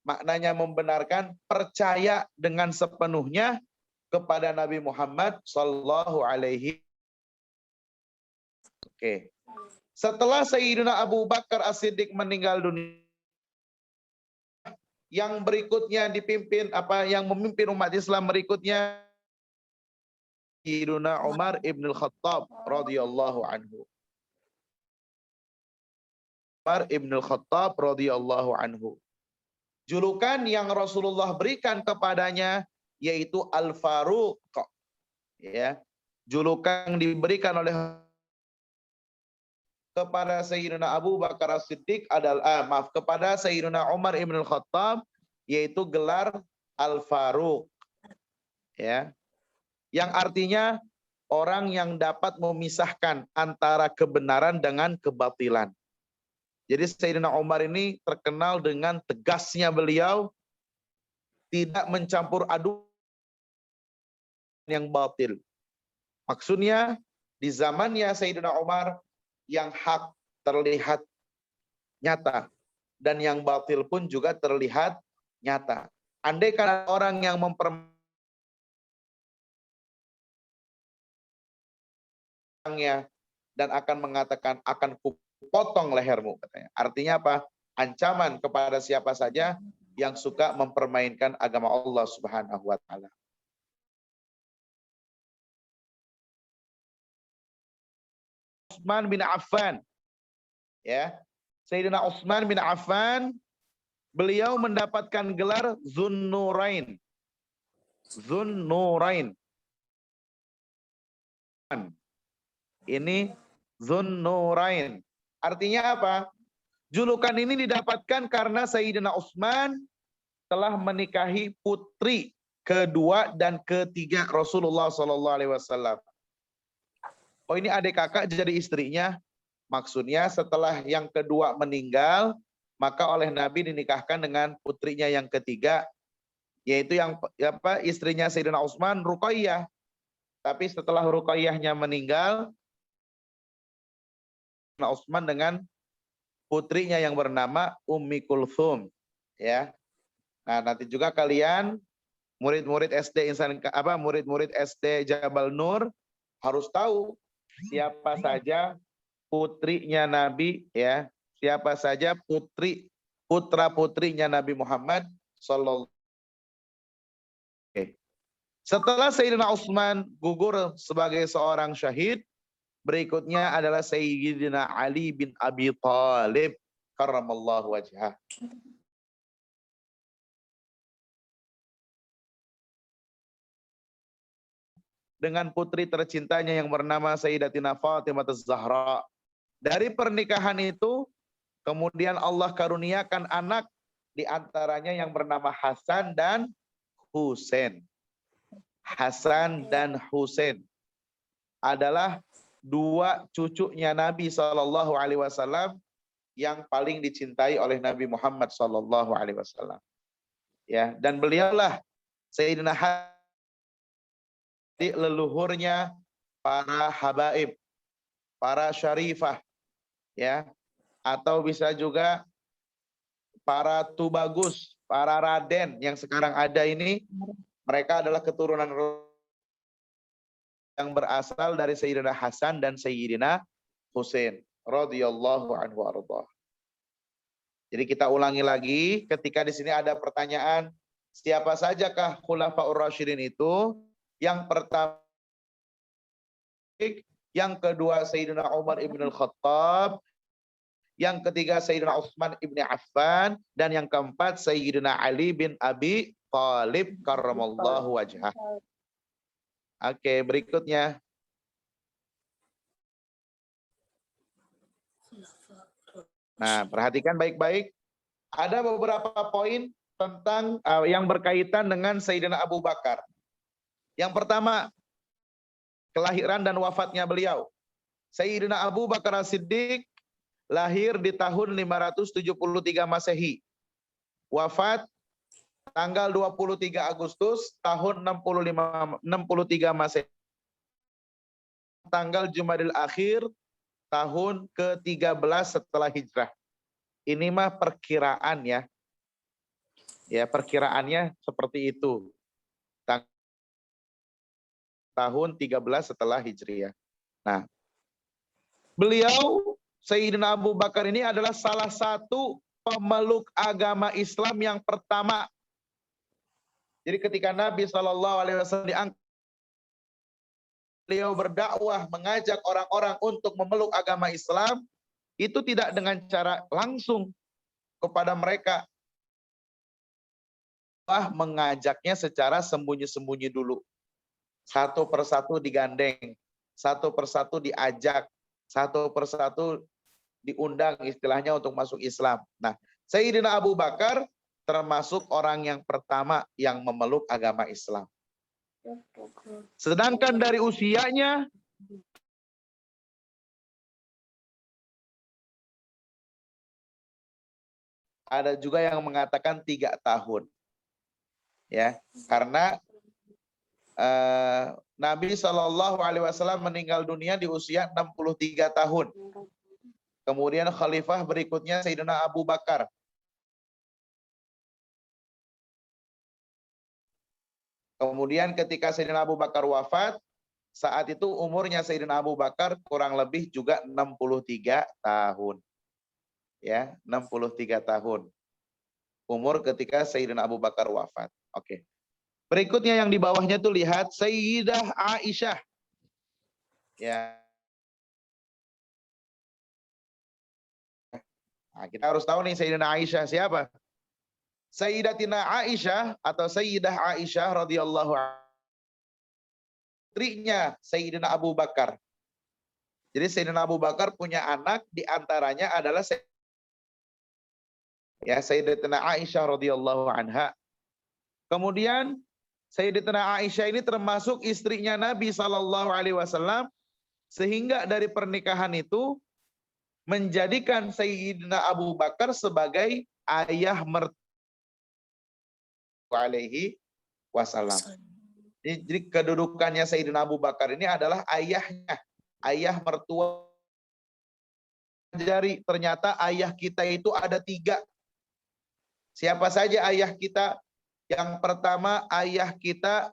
S5: Maknanya membenarkan, percaya dengan sepenuhnya kepada Nabi Muhammad sallallahu alaihi. Oke. Setelah Sayyidina Abu Bakar As-Siddiq meninggal dunia, yang berikutnya yang memimpin umat Islam berikutnya Sayyidina Umar ibn al-Khattab radhiyallahu anhu. Umar ibn al-Khattab radhiyallahu anhu. Julukan yang Rasulullah berikan kepadanya yaitu Al-Faruq. Ya. Julukan yang diberikan oleh kepada Sayyidina Abu Bakar As-Siddiq adalah kepada Sayyidina Umar Ibn Al-Khattab, yaitu gelar Al-Faruq. Ya. Yang artinya orang yang dapat memisahkan antara kebenaran dengan kebatilan. Jadi Sayyidina Umar ini terkenal dengan tegasnya beliau, tidak mencampur aduk yang batil. Maksudnya di zamannya Sayyidina Umar, yang hak terlihat nyata dan yang batil pun juga terlihat nyata. Andai kan orang yang dan akan mengatakan akan kupotong lehermu, katanya. Artinya apa? Ancaman kepada siapa saja yang suka mempermainkan agama Allah Subhanahu wa taala. Utsman bin Affan. Ya. Sayyidina Utsman bin Affan, beliau mendapatkan gelar Zunnurain. Zunnurain. Ini Zunnurain. Artinya apa? Julukan ini didapatkan karena Sayyidina Utsman telah menikahi putri kedua dan ketiga Rasulullah SAW. Oh, ini adik kakak jadi istrinya. Maksudnya setelah yang kedua meninggal, maka oleh Nabi dinikahkan dengan putrinya yang ketiga, yaitu yang istrinya Sayyidina Utsman, Ruqayyah. Tapi setelah Ruqayyahnya meninggal, Utsman dengan putrinya yang bernama Ummi Kulthum, ya. Nah, nanti juga kalian murid-murid SD murid-murid SD Jabal Nur harus tahu siapa saja putrinya Nabi, ya. Siapa saja putra-putrinya Nabi Muhammad sallallahu. Setelah Sayyidina Utsman gugur sebagai seorang syahid, berikutnya adalah Sayyidina Ali bin Abi Thalib karramallahu wajhah. Dengan putri tercintanya yang bernama Sayyidatina Fatimah Az-Zahra. Dari pernikahan itu, kemudian Allah karuniakan anak, di antaranya yang bernama Hasan dan Husain. Hasan dan Husain adalah dua cucunya Nabi SAW yang paling dicintai oleh Nabi Muhammad SAW. Ya, dan beliaulah Sayyidina leluhurnya para habaib, para syarifah, ya, atau bisa juga para tubagus, para raden yang sekarang ada ini, mereka adalah keturunan yang berasal dari Sayyidina Hasan dan Sayyidina Husain radhiyallahu anhu arda. Jadi kita ulangi lagi, ketika di sini ada pertanyaan, siapa sajakah Khulafaur Rasyidin itu? Yang pertama, yang kedua Sayyidina Umar Ibn Al-Khattab, yang ketiga Sayyidina Utsman Ibn Affan, dan yang keempat Sayyidina Ali bin Abi Thalib karramallahu wajhah. Oke, berikutnya. Nah, perhatikan baik-baik. Ada beberapa poin tentang yang berkaitan dengan Sayyidina Abu Bakar. Yang pertama, kelahiran dan wafatnya beliau. Sayyidina Abu Bakar As-Siddiq lahir di tahun 573 Masehi. Wafat tanggal 23 Agustus tahun 63 Masehi. Tanggal Jumadil Akhir tahun ke-13 setelah hijrah. Ini mah perkiraan ya. Ya, perkiraannya seperti itu. Tahun 13 setelah Hijriah. Nah, beliau Sayyidina Abu Bakar ini adalah salah satu pemeluk agama Islam yang pertama. Jadi ketika Nabi SAW diangkat, beliau berdakwah mengajak orang-orang untuk memeluk agama Islam, itu tidak dengan cara langsung kepada mereka. Mengajaknya secara sembunyi-sembunyi dulu. Satu persatu digandeng, satu persatu diajak, satu persatu diundang istilahnya untuk masuk Islam. Nah, Sayyidina Abu Bakar termasuk orang yang pertama yang memeluk agama Islam. Sedangkan dari usianya ada juga yang mengatakan 3 tahun. Ya, karena Nabi SAW meninggal dunia di usia 63 tahun. Kemudian khalifah berikutnya Sayyidina Abu Bakar. Kemudian ketika Sayyidina Abu Bakar wafat, saat itu umurnya Sayyidina Abu Bakar kurang lebih juga 63 tahun. Ya, 63 tahun. Umur ketika Sayyidina Abu Bakar wafat. Oke. Berikutnya yang di bawahnya tuh lihat Sayyidah Aisyah. Ya. Nah, kita harus tahu nih Sayyidah Aisyah siapa? Sayyidatina Aisyah atau Sayyidah Aisyah radhiyallahu anha, istrinya Sayyidina Abu Bakar. Jadi Sayyidina Abu Bakar punya anak, di antaranya adalah Sayyidatina Aisyah radhiyallahu anha. Kemudian Sayyidatina Aisyah ini termasuk istrinya Nabi SAW, sehingga dari pernikahan itu menjadikan Sayyidina Abu Bakar sebagai ayah mertua alaihi wasallam. Jadi kedudukannya Sayyidina Abu Bakar ini adalah ayahnya, ayah mertua. Jadi ternyata ayah kita itu ada 3. Siapa saja ayah kita? Yang pertama, ayah kita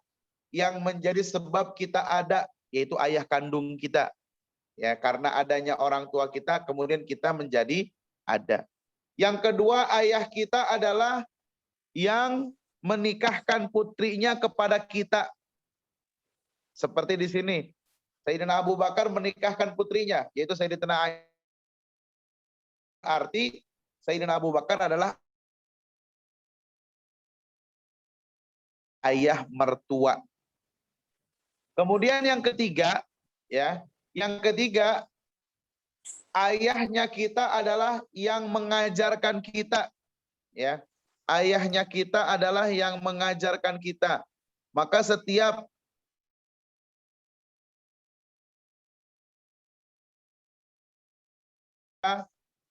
S5: yang menjadi sebab kita ada, yaitu ayah kandung kita. Ya, karena adanya orang tua kita, kemudian kita menjadi ada. Yang kedua, ayah kita adalah yang menikahkan putrinya kepada kita. Seperti di sini, Sayyidina Abu Bakar menikahkan putrinya, yaitu Sayyidatina Aisyah. Arti Sayyidina Abu Bakar adalah ayah mertua. Kemudian yang ketiga, ya, yang ketiga, ayahnya kita adalah yang mengajarkan kita, ya. Ayahnya kita adalah yang mengajarkan kita. Maka setiap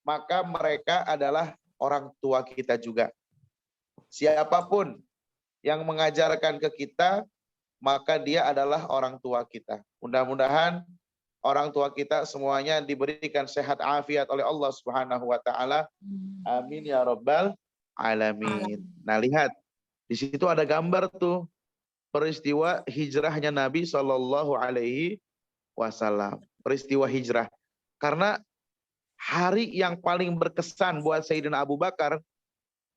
S5: maka mereka adalah orang tua kita juga. Siapapun yang mengajarkan ke kita, maka dia adalah orang tua kita. Mudah-mudahan orang tua kita semuanya diberikan sehat afiat oleh Allah Subhanahu wa taala. Amin ya rabbal alamin. Nah, lihat di situ ada gambar tuh peristiwa hijrahnya Nabi Shallallahu alaihi wasallam. Peristiwa hijrah. Karena hari yang paling berkesan buat Sayyidina Abu Bakar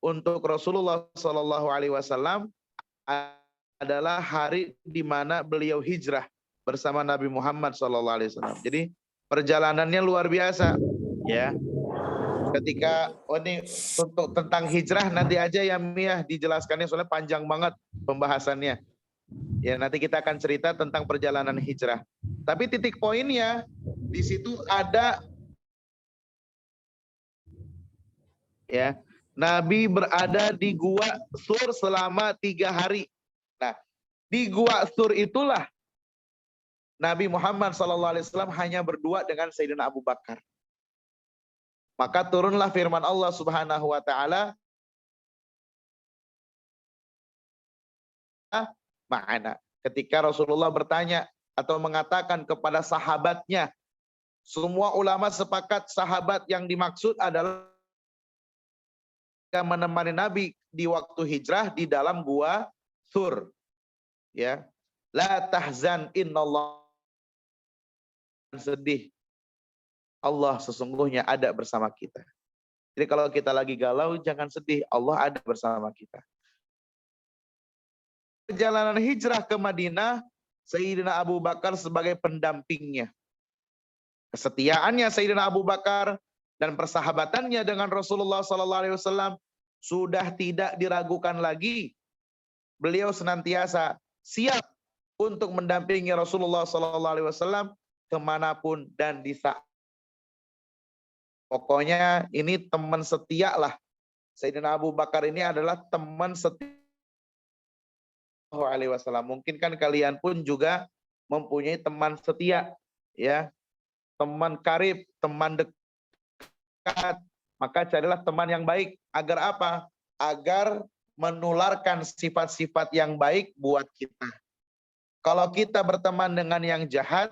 S5: untuk Rasulullah Shallallahu alaihi wasallam adalah hari di mana beliau hijrah bersama Nabi Muhammad SAW. Jadi perjalanannya luar biasa, ya. Ketika ini untuk tentang hijrah nanti aja ya Mia dijelaskannya, soalnya panjang banget pembahasannya. Ya, nanti kita akan cerita tentang perjalanan hijrah. Tapi titik poinnya di situ ada, ya, Nabi berada di Gua Sur selama 3 hari. Nah, di Gua Sur itulah Nabi Muhammad SAW hanya berdua dengan Sayyidina Abu Bakar. Maka turunlah firman Allah Subhanahu wa taala, ma'ana. Ketika Rasulullah bertanya atau mengatakan kepada sahabatnya, semua ulama sepakat sahabat yang dimaksud adalah yang menemani Nabi di waktu hijrah di dalam Gua Sur. Ya. La tahzan innallah, sedih, Allah sesungguhnya ada bersama kita. Jadi kalau kita lagi galau jangan sedih, Allah ada bersama kita. Perjalanan hijrah ke Madinah, Sayyidina Abu Bakar sebagai pendampingnya. Kesetiaannya Sayyidina Abu Bakar dan persahabatannya dengan Rasulullah SAW sudah tidak diragukan lagi. Beliau senantiasa siap untuk mendampingi Rasulullah SAW kemanapun dan di saat Pokoknya ini teman setia lah. Sayyidina Abu Bakar ini adalah teman setia alaihi wasallam. Mungkin kan kalian pun juga mempunyai teman setia, ya, teman karib, teman dekat. Maka carilah teman yang baik. Agar apa? Agar menularkan sifat-sifat yang baik buat kita. Kalau kita berteman dengan yang jahat,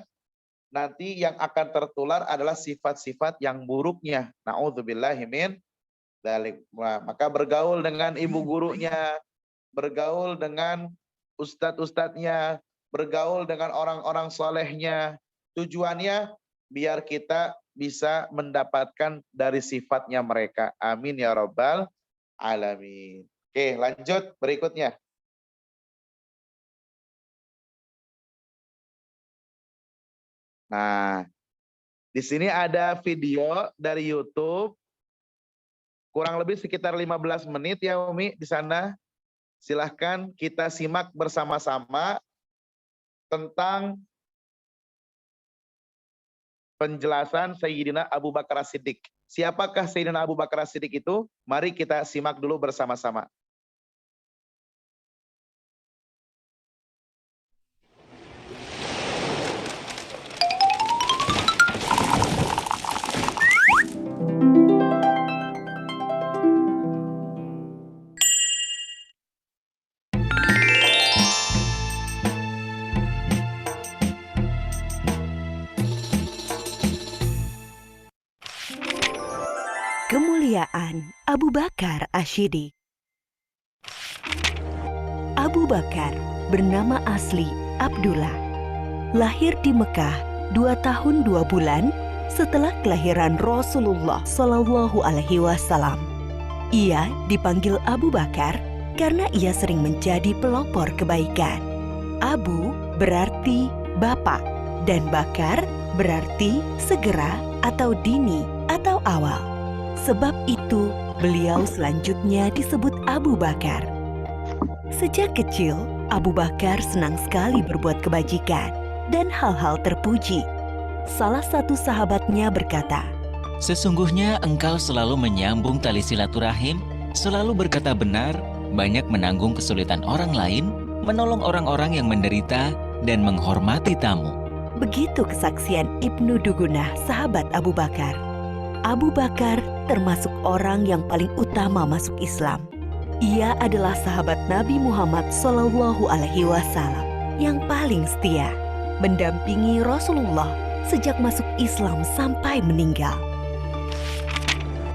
S5: nanti yang akan tertular adalah sifat-sifat yang buruknya. Na'udzubillahi min dzalik. Maka bergaul dengan ibu gurunya, bergaul dengan ustadz-ustadznya, bergaul dengan orang-orang solehnya. Tujuannya biar kita bisa mendapatkan dari sifatnya mereka. Amin ya rabbal alamin. Oke, lanjut berikutnya. Nah, di sini ada video dari YouTube. Kurang lebih sekitar 15 menit ya Umi di sana. Silahkan kita simak bersama-sama tentang penjelasan Sayyidina Abu Bakar As-Siddiq. Siapakah Sayyidina Abu Bakar As-Siddiq itu? Mari kita simak dulu bersama-sama.
S6: Kemuliaan Abu Bakar As-Siddiq. Abu Bakar bernama asli Abdullah. Lahir di Mekah 2 tahun 2 bulan setelah kelahiran Rasulullah Shallallahu Alaihi Wasallam. Ia dipanggil Abu Bakar karena ia sering menjadi pelopor kebaikan. Abu berarti bapak dan Bakar berarti segera atau dini atau awal. Sebab itu, beliau selanjutnya disebut Abu Bakar. Sejak kecil, Abu Bakar senang sekali berbuat kebajikan dan hal-hal terpuji. Salah satu sahabatnya berkata,
S7: "Sesungguhnya engkau selalu menyambung tali silaturahim, selalu berkata benar, banyak menanggung kesulitan orang lain, menolong orang-orang yang menderita, dan menghormati tamu."
S6: Begitu kesaksian Ibnu Dugunah, sahabat Abu Bakar. Abu Bakar termasuk orang yang paling utama masuk Islam. Ia adalah sahabat Nabi Muhammad Shallallahu Alaihi Wasallam yang paling setia, mendampingi Rasulullah sejak masuk Islam sampai meninggal.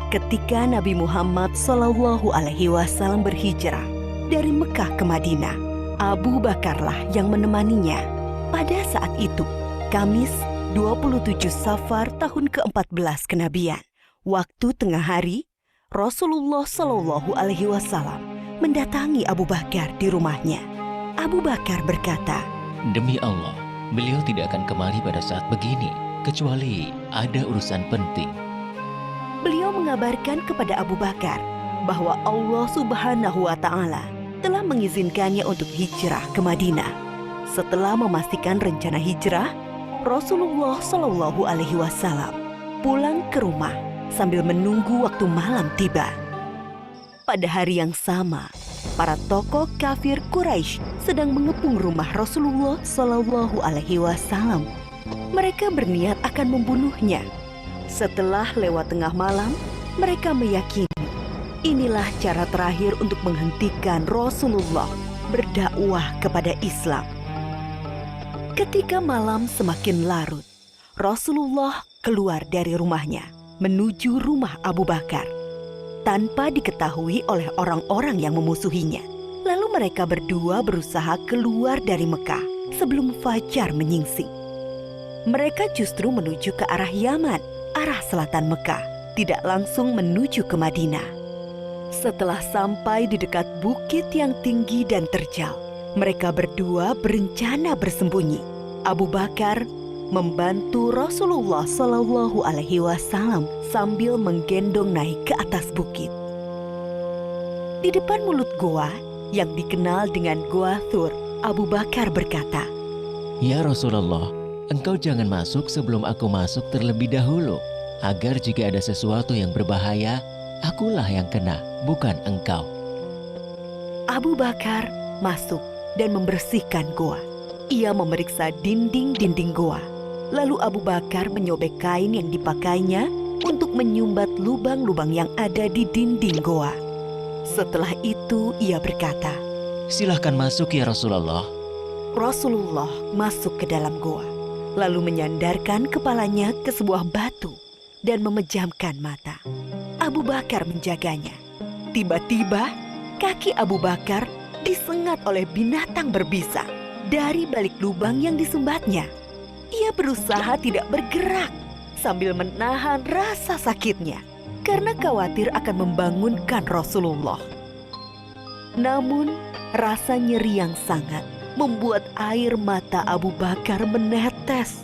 S6: Ketika Nabi Muhammad Shallallahu Alaihi Wasallam berhijrah dari Mekah ke Madinah, Abu Bakarlah yang menemaninya. Pada saat itu, Kamis 27 Safar tahun ke-14 kenabian, waktu tengah hari, Rasulullah Shallallahu Alaihi Wasallam mendatangi Abu Bakar di rumahnya. Abu Bakar berkata,
S7: "Demi Allah, beliau tidak akan kemari pada saat begini, kecuali ada urusan penting."
S6: Beliau mengabarkan kepada Abu Bakar bahwa Allah Subhanahu wa Ta'ala telah mengizinkannya untuk hijrah ke Madinah. Setelah memastikan rencana hijrah, Rasulullah Shallallahu Alaihi Wasallam pulang ke rumah sambil menunggu waktu malam tiba. Pada hari yang sama, para tokoh kafir Quraisy sedang mengepung rumah Rasulullah Shallallahu Alaihi Wasallam. Mereka berniat akan membunuhnya. Setelah lewat tengah malam, mereka meyakini inilah cara terakhir untuk menghentikan Rasulullah berdakwah kepada Islam. Ketika malam semakin larut, Rasulullah keluar dari rumahnya menuju rumah Abu Bakar tanpa diketahui oleh orang-orang yang memusuhinya. Lalu mereka berdua berusaha keluar dari Mekah sebelum fajar menyingsing. Mereka justru menuju ke arah Yaman, arah selatan Mekah, tidak langsung menuju ke Madinah. Setelah sampai di dekat bukit yang tinggi dan terjal, mereka berdua berencana bersembunyi. Abu Bakar membantu Rasulullah Shallallahu Alaihi Wasallam sambil menggendong naik ke atas bukit. Di depan mulut goa yang dikenal dengan Goa Thur, Abu Bakar berkata,
S7: "Ya Rasulullah, engkau jangan masuk sebelum aku masuk terlebih dahulu. agar jika ada sesuatu yang berbahaya, akulah yang kena, bukan engkau.
S6: Abu Bakar masuk dan membersihkan goa. Ia memeriksa dinding-dinding goa. Lalu Abu Bakar menyobek kain yang dipakainya untuk menyumbat lubang-lubang yang ada di dinding goa. Setelah itu ia berkata,
S7: Silahkan masuk ya Rasulullah.
S6: Rasulullah masuk ke dalam goa, lalu menyandarkan kepalanya ke sebuah batu dan memejamkan mata. Abu Bakar menjaganya. Tiba-tiba kaki Abu Bakar disengat oleh binatang berbisa dari balik lubang yang disumbatnya. Ia berusaha tidak bergerak sambil menahan rasa sakitnya karena khawatir akan membangunkan Rasulullah. Namun, rasa nyeri yang sangat membuat air mata Abu Bakar menetes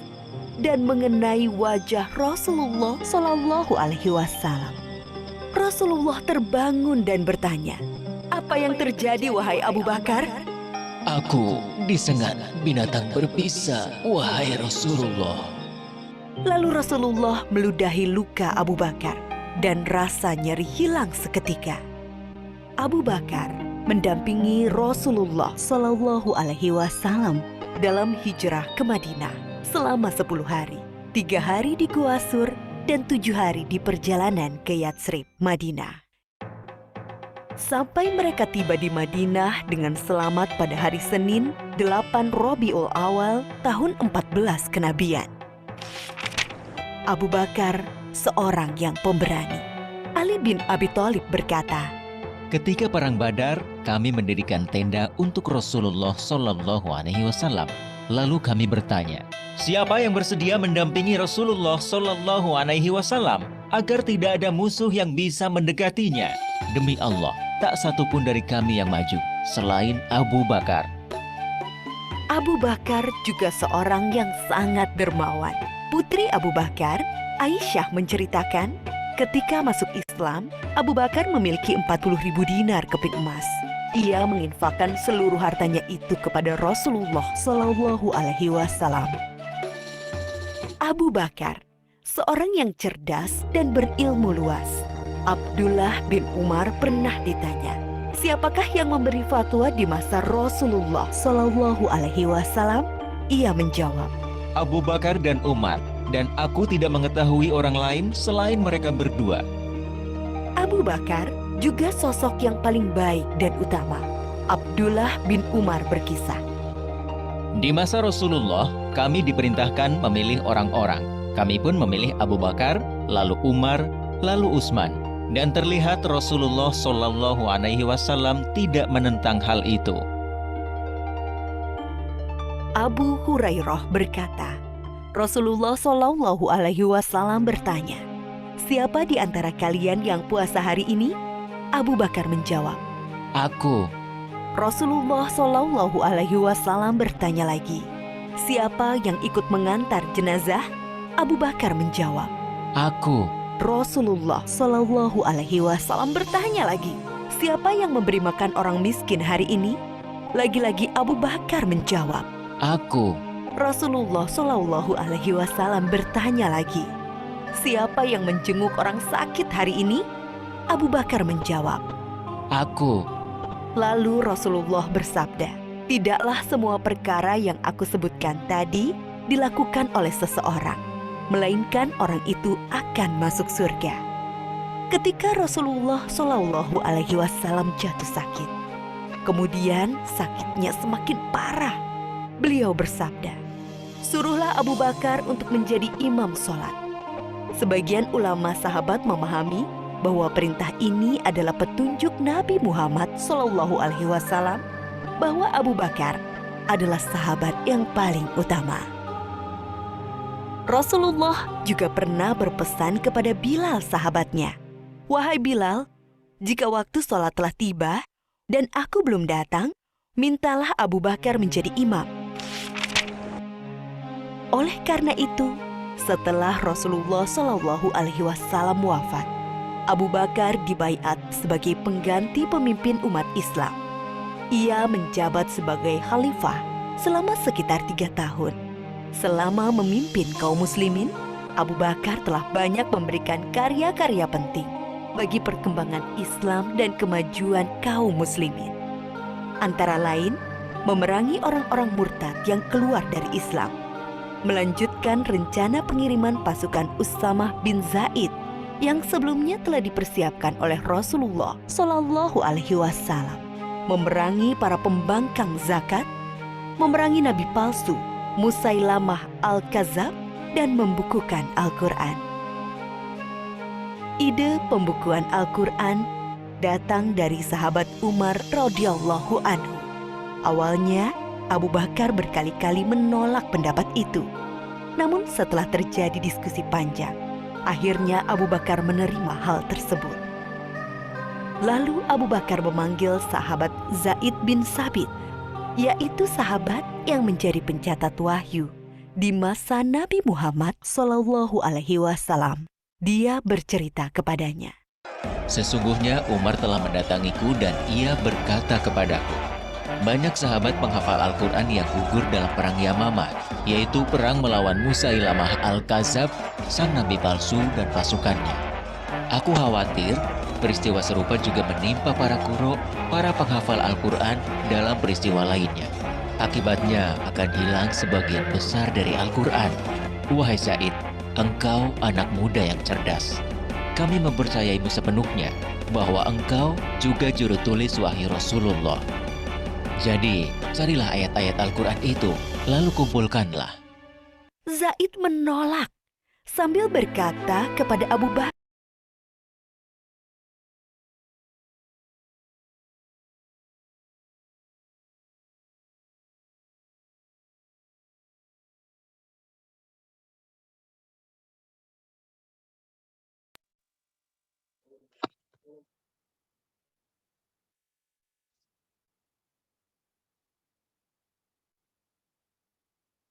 S6: dan mengenai wajah Rasulullah Shallallahu Alaihi Wasallam. Rasulullah terbangun dan bertanya, "Apa yang terjadi, wahai Abu Bakar?"
S7: Aku disengat binatang berbisa, wahai Rasulullah.
S6: Lalu Rasulullah meludahi luka Abu Bakar dan rasa nyeri hilang seketika. Abu Bakar mendampingi Rasulullah Shallallahu Alaihi Wasallam dalam hijrah ke Madinah selama 10 hari, 3 hari di Gua Sur dan 7 hari di perjalanan ke Yatsrib, Madinah. Sampai mereka tiba di Madinah dengan selamat pada hari Senin 8 Rabiul Awal tahun 14 kenabian. Abu Bakar seorang yang pemberani. Ali bin Abi Thalib berkata,
S7: Ketika perang Badar, kami mendirikan tenda untuk Rasulullah Shallallahu Alaihi Wasallam. Lalu kami bertanya, siapa yang bersedia mendampingi Rasulullah Shallallahu Alaihi Wasallam agar tidak ada musuh yang bisa mendekatinya? Demi Allah, tak satu pun dari kami yang maju selain Abu Bakar.
S6: Abu Bakar juga seorang yang sangat dermawan. Putri Abu Bakar, Aisyah menceritakan, ketika masuk Islam, Abu Bakar memiliki 40.000 dinar keping emas. Ia menginfakkan seluruh hartanya itu kepada Rasulullah Shallallahu Alaihi Wasallam. Abu Bakar, seorang yang cerdas dan berilmu luas. Abdullah bin Umar pernah ditanya, siapakah yang memberi fatwa di masa Rasulullah Shallallahu Alaihi Wasallam? Ia menjawab,
S7: Abu Bakar dan Umar, dan aku tidak mengetahui orang lain selain mereka berdua.
S6: Abu Bakar juga sosok yang paling baik dan utama. Abdullah bin Umar berkisah,
S7: Di masa Rasulullah, kami diperintahkan memilih orang-orang. Kami pun memilih Abu Bakar, lalu Umar, lalu Utsman. Dan terlihat Rasulullah Shallallahu Alaihi Wasallam tidak menentang hal itu.
S6: Abu Hurairah berkata, Rasulullah Shallallahu Alaihi Wasallam bertanya, siapa di antara kalian yang puasa hari ini? Abu Bakar menjawab,
S7: Aku.
S6: Rasulullah Shallallahu Alaihi Wasallam bertanya lagi, siapa yang ikut mengantar jenazah? Abu Bakar menjawab,
S7: Aku.
S6: Rasulullah Shallallahu Alaihi Wasallam bertanya lagi, siapa yang memberi makan orang miskin hari ini? Lagi-lagi Abu Bakar menjawab,
S7: Aku.
S6: Rasulullah Shallallahu Alaihi Wasallam bertanya lagi, siapa yang menjenguk orang sakit hari ini? Abu Bakar menjawab,
S7: Aku.
S6: Lalu Rasulullah bersabda, tidaklah semua perkara yang aku sebutkan tadi dilakukan oleh seseorang, melainkan orang itu akan masuk surga. Ketika Rasulullah Shallallahu Alaihi Wasallam jatuh sakit, kemudian sakitnya semakin parah, beliau bersabda, suruhlah Abu Bakar untuk menjadi imam sholat. Sebagian ulama sahabat memahami bahwa perintah ini adalah petunjuk Nabi Muhammad Shallallahu Alaihi Wasallam bahwa Abu Bakar adalah sahabat yang paling utama. Rasulullah juga pernah berpesan kepada Bilal sahabatnya, wahai Bilal, jika waktu sholat telah tiba dan aku belum datang, mintalah Abu Bakar menjadi imam. Oleh karena itu, setelah Rasulullah Shallallahu Alaihi Wasallam wafat, Abu Bakar dibaiat sebagai pengganti pemimpin umat Islam. Ia menjabat sebagai khalifah selama sekitar 3 tahun. Selama memimpin kaum muslimin, Abu Bakar telah banyak memberikan karya-karya penting bagi perkembangan Islam dan kemajuan kaum muslimin. Antara lain, memerangi orang-orang murtad yang keluar dari Islam, melanjutkan rencana pengiriman pasukan Usamah bin Zaid yang sebelumnya telah dipersiapkan oleh Rasulullah Shallallahu Alaihi Wasallam, memerangi para pembangkang zakat, memerangi nabi palsu Musailamah al-Kadzab, dan membukukan Al-Quran. Ide pembukuan Al-Quran datang dari sahabat Umar radhiyallahu anhu. Awalnya, Abu Bakar berkali-kali menolak pendapat itu. Namun setelah terjadi diskusi panjang, akhirnya Abu Bakar menerima hal tersebut. Lalu Abu Bakar memanggil sahabat Zaid bin Sabit, yaitu sahabat yang menjadi pencatat wahyu di masa Nabi Muhammad Shallallahu Alaihi Wasallam. Dia bercerita kepadanya,
S7: Sesungguhnya Umar telah mendatangiku dan ia berkata kepadaku, banyak sahabat penghafal Al-Quran yang gugur dalam perang Yamamah, yaitu perang melawan Musailamah al-Kadzab, sang nabi palsu dan pasukannya. Aku khawatir peristiwa serupa juga menimpa para qurra, para penghafal Al-Quran dalam peristiwa lainnya. Akibatnya akan hilang sebagian besar dari Al-Quran. Wahai Zaid, engkau anak muda yang cerdas. Kami mempercayaimu sepenuhnya bahwa engkau juga juru tulis wahyu Rasulullah. Jadi, carilah ayat-ayat Al-Quran itu, lalu kumpulkanlah.
S6: Zaid menolak sambil berkata kepada Abu Bakar,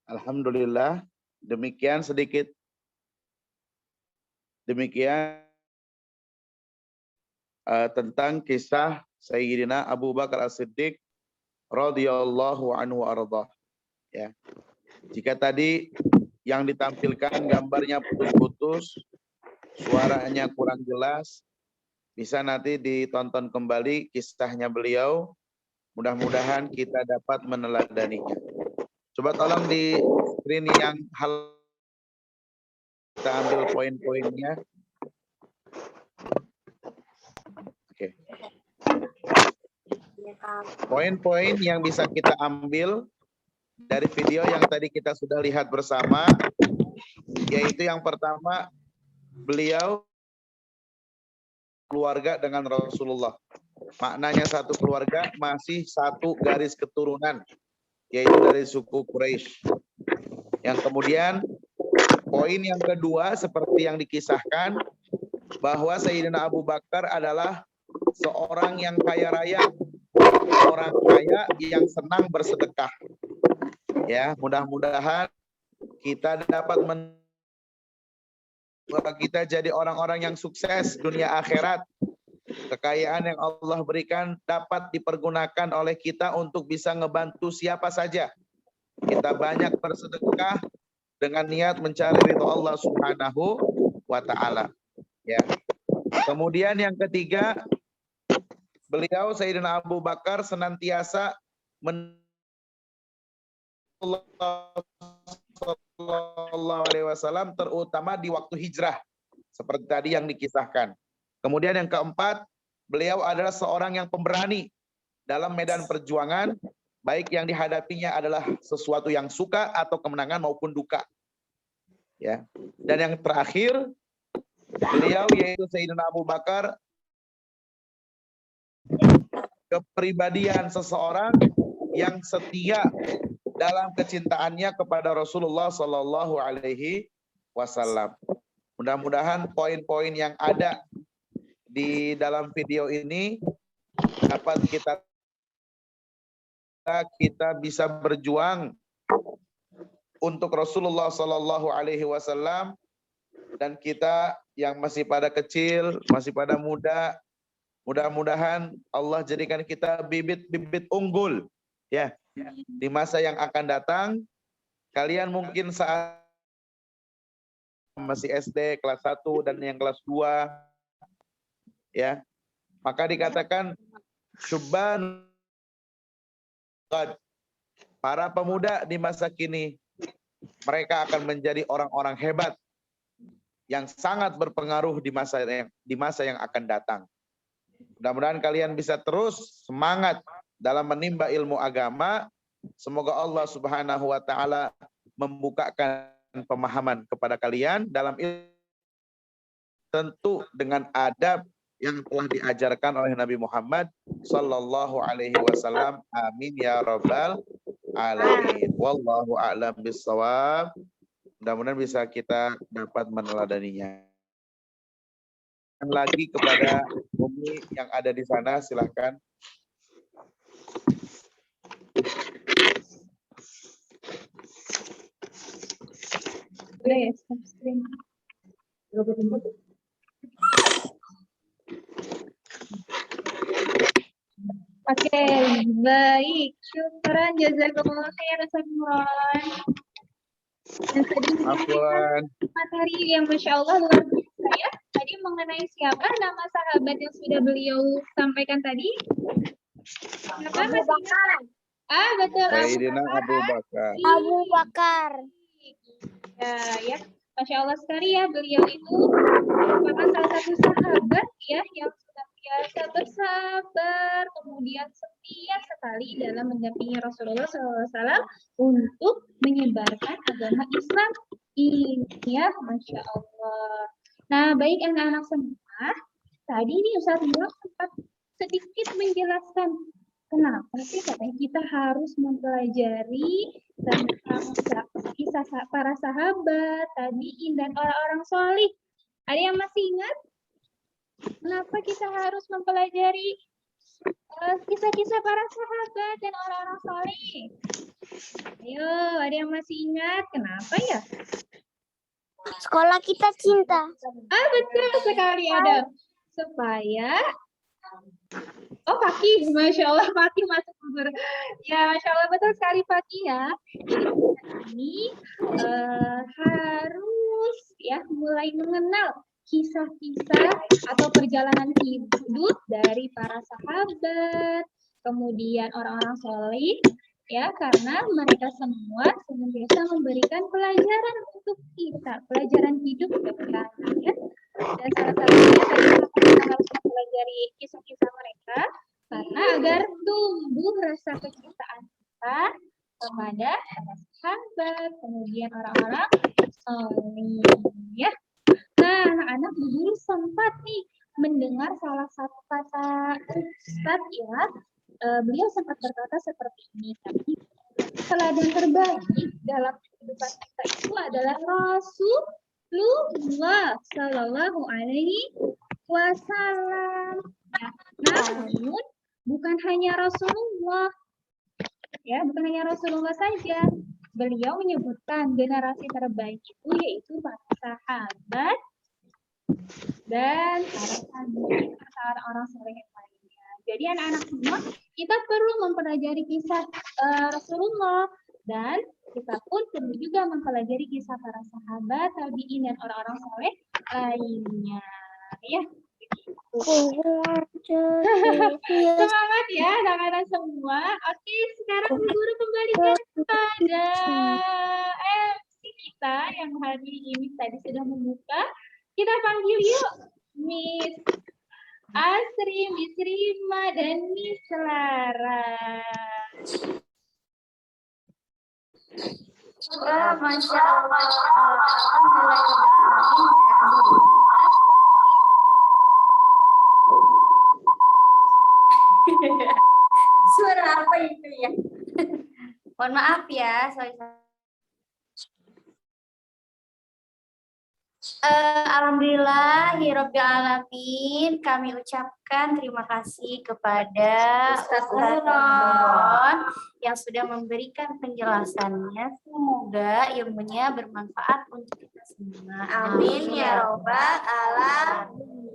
S5: Alhamdulillah, demikian tentang kisah Sayyidina Abu Bakar As-Siddiq radhiyallahu anhu arda. Ya. Jika tadi yang ditampilkan gambarnya putus-putus, suaranya kurang jelas, bisa nanti ditonton kembali kisahnya beliau. Mudah-mudahan kita dapat meneladaninya. Coba tolong di screen yang kita ambil poin-poinnya. Oke. Poin-poin yang bisa kita ambil dari video yang tadi kita sudah lihat bersama, yaitu yang pertama, beliau keluarga dengan Rasulullah. Maknanya satu keluarga, masih satu garis keturunan, yaitu dari suku Quraisy. Yang kemudian, poin yang kedua, seperti yang dikisahkan, bahwa Sayyidina Abu Bakar adalah seorang yang kaya raya, orang kaya yang senang bersedekah. Ya, mudah-mudahan kita dapat kita jadi orang-orang yang sukses dunia akhirat. Kekayaan yang Allah berikan dapat dipergunakan oleh kita untuk bisa ngebantu siapa saja. Kita banyak bersedekah dengan niat mencari ridho Allah Subhanahu wa Ta'ala. Ya. Kemudian yang ketiga, beliau Sayyidina Abu Bakar senantiasa Sallallahu Alaihi Wasallam, terutama di waktu hijrah, seperti tadi yang dikisahkan. Kemudian yang keempat, beliau adalah seorang yang pemberani dalam medan perjuangan, baik yang dihadapinya adalah sesuatu yang suka atau kemenangan maupun duka. Ya. Dan yang terakhir, beliau yaitu Sayyidina Abu Bakar, kepribadian seseorang yang setia dalam kecintaannya kepada Rasulullah Sallallahu Alaihi Wasallam. Mudah-mudahan poin-poin yang ada di dalam video ini dapat kita bisa berjuang untuk Rasulullah Sallallahu Alaihi Wasallam, dan kita yang masih pada kecil, masih pada muda, mudah-mudahan Allah jadikan kita bibit-bibit unggul ya di masa yang akan datang. Kalian mungkin saat masih SD kelas 1 dan yang kelas 2 ya. Maka dikatakan syubban, para pemuda di masa kini mereka akan menjadi orang-orang hebat yang sangat berpengaruh di masa yang akan datang. Mudah-mudahan kalian bisa terus semangat dalam menimba ilmu agama. Semoga Allah Subhanahu wa taala membukakan pemahaman kepada kalian dalam ilmu, tentu dengan adab yang telah diajarkan oleh Nabi Muhammad sallallahu alaihi wasallam. Amin ya rabbal alamin. Wallahu a'lam bissawab. Mudah-mudahan bisa kita dapat meneladaninya. Lagi kepada Umi yang ada di sana, silahkan.
S4: Oke, baik. Syukran, jazakumullah khair, Ustaz. Dan tadi
S5: Afwan.
S4: materi yang Masya Allah luar biasa ya. Tadi mengenai siapa nama sahabat yang sudah beliau sampaikan tadi? Siapa Mas? Ah, betul.
S5: Sayyidina Abu Bakar.
S2: Abu Bakar.
S4: Ya, Masya Allah sekali ya, beliau itu merupakan salah satu sahabat ya yang sudah biasa bersabar, kemudian setia sekali dalam mendampingi Rasulullah SAW untuk menyebarkan agama Islam ini ya, Masya Allah. Nah, baik anak-anak semua, tadi nih Ustaz Nur sempat sedikit menjelaskan kenapa sih katanya kita harus mempelajari tentang kisah para sahabat, tabi'in, dan orang-orang solih. Ada yang masih ingat? Kenapa kita harus mempelajari kisah-kisah para sahabat dan orang-orang solih? Ayo, ada yang masih ingat? Kenapa ya?
S2: Sekolah kita cinta.
S4: Ah, betul sekali ada. Supaya Fakih, Masya Allah, Fakih masuk gugur. Ya, Masya Allah, betul sekali Fakih ya. Jadi kita ini harus ya mulai mengenal kisah-kisah atau perjalanan hidup dari para sahabat, kemudian orang-orang soleh, ya, karena mereka semua senantiasa memberikan pelajaran untuk kita, pelajaran hidup bagi kita, ya. Dan salah satunya kita harus mempelajari kisah-kisah mereka karena agar tumbuh rasa kecintaan kita kepada para sahabat, kemudian orang-orang soleh, ya. Nah, anak-anak dulu sempat nih mendengar salah satu kata Ustaz ya. Beliau sempat berkata seperti ini, tapi teladan terbaik dalam kehidupan kita itu adalah Rasulullah Sallallahu Alaihi Wasallam. Ya, namun bukan hanya Rasulullah, ya, bukan hanya Rasulullah saja. Beliau menyebutkan generasi terbaik itu yaitu para sahabat dan para tabi'in, para orang soleh yang lainnya. Jadi anak-anak semua, kita perlu mempelajari kisah Rasulullah dan kita pun perlu juga mempelajari kisah para sahabat, tabi'in, dan orang-orang soleh lainnya. Ya. Semangat ya anak-anak semua. Oke, sekarang guru kembalikan kepada MC kita yang hari ini tadi sudah membuka. Kita panggil yuk Miss Asri, Miss Rima, dan Miss Laras.
S3: Masya Allah. Suara apa itu ya? Mohon maaf ya, Alhamdulillahirabbil alamin, kami ucapkan terima kasih kepada Ustaz Nuron yang sudah memberikan penjelasannya. Semoga ilmunya bermanfaat untuk kita semua. Amin ya robbal alamin.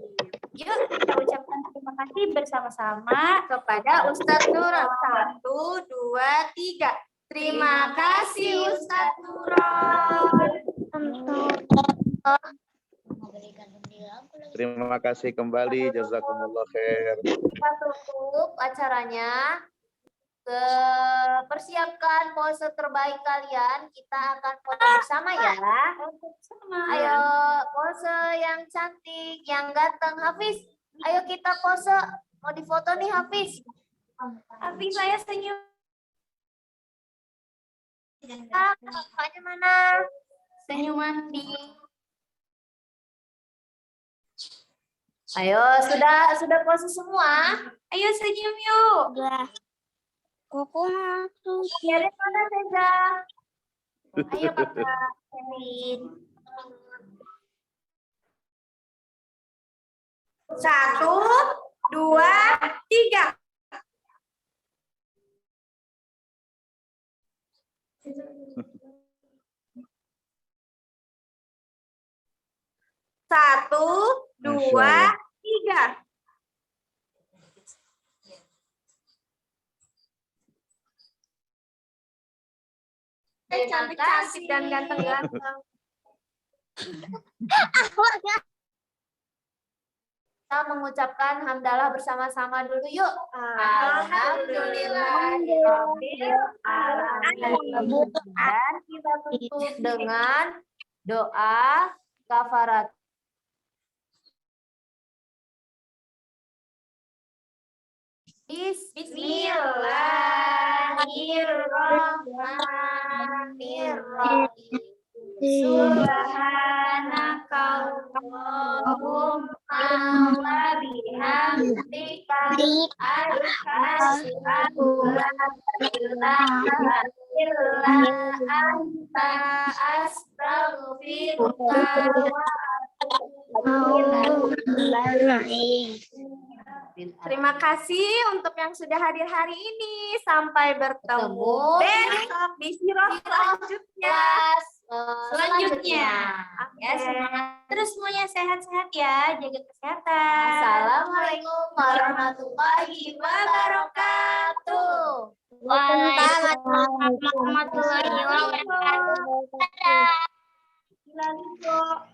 S3: Yuk kita ucapkan terima kasih bersama-sama kepada Ustaz Nuron. 1, 2, 3. Terima kasih Ustaz Nuron.
S5: Terima kasih kembali. Jazakumullah khair.
S1: Kita tutup acaranya. Persiapkan pose terbaik kalian. Kita akan foto bersama ya. Ayo pose yang cantik, yang ganteng. Hafiz, ayo kita pose. Mau difoto nih Hafiz.
S3: Hafiz, saya senyum.
S1: Kakaknya mana?
S3: Senyuman di.
S1: Ayo, sudah pose semua?
S3: Ayo senyum yuk.
S2: Koko masuk.
S1: Kalian mana Teza? Ayo Kakak Kevin.
S3: 1, 2, 3. Satu, dua, tiga. Cantik-cantik dan ganteng-ganteng.
S1: Kita mengucapkan hamdalah bersama-sama dulu yuk. Alhamdulillah. Dan kita tutup dengan doa kafarat. Bismillahirrahmanirrahim. Subhanakallahumma wa bihamdika asyhadu an la ilaha anta astaghfiruka wa atubu ilaik.
S3: Terima kasih untuk yang sudah hadir hari ini. Sampai bertemu besok di Sirah selanjutnya.
S1: Ya, semangat
S3: Terus semuanya sehat-sehat ya, jaga kesehatan.
S1: Assalamualaikum warahmatullahi wabarakatuh.
S2: Waalaikumsalam warahmatullahi wabarakatuh.
S3: Dadah.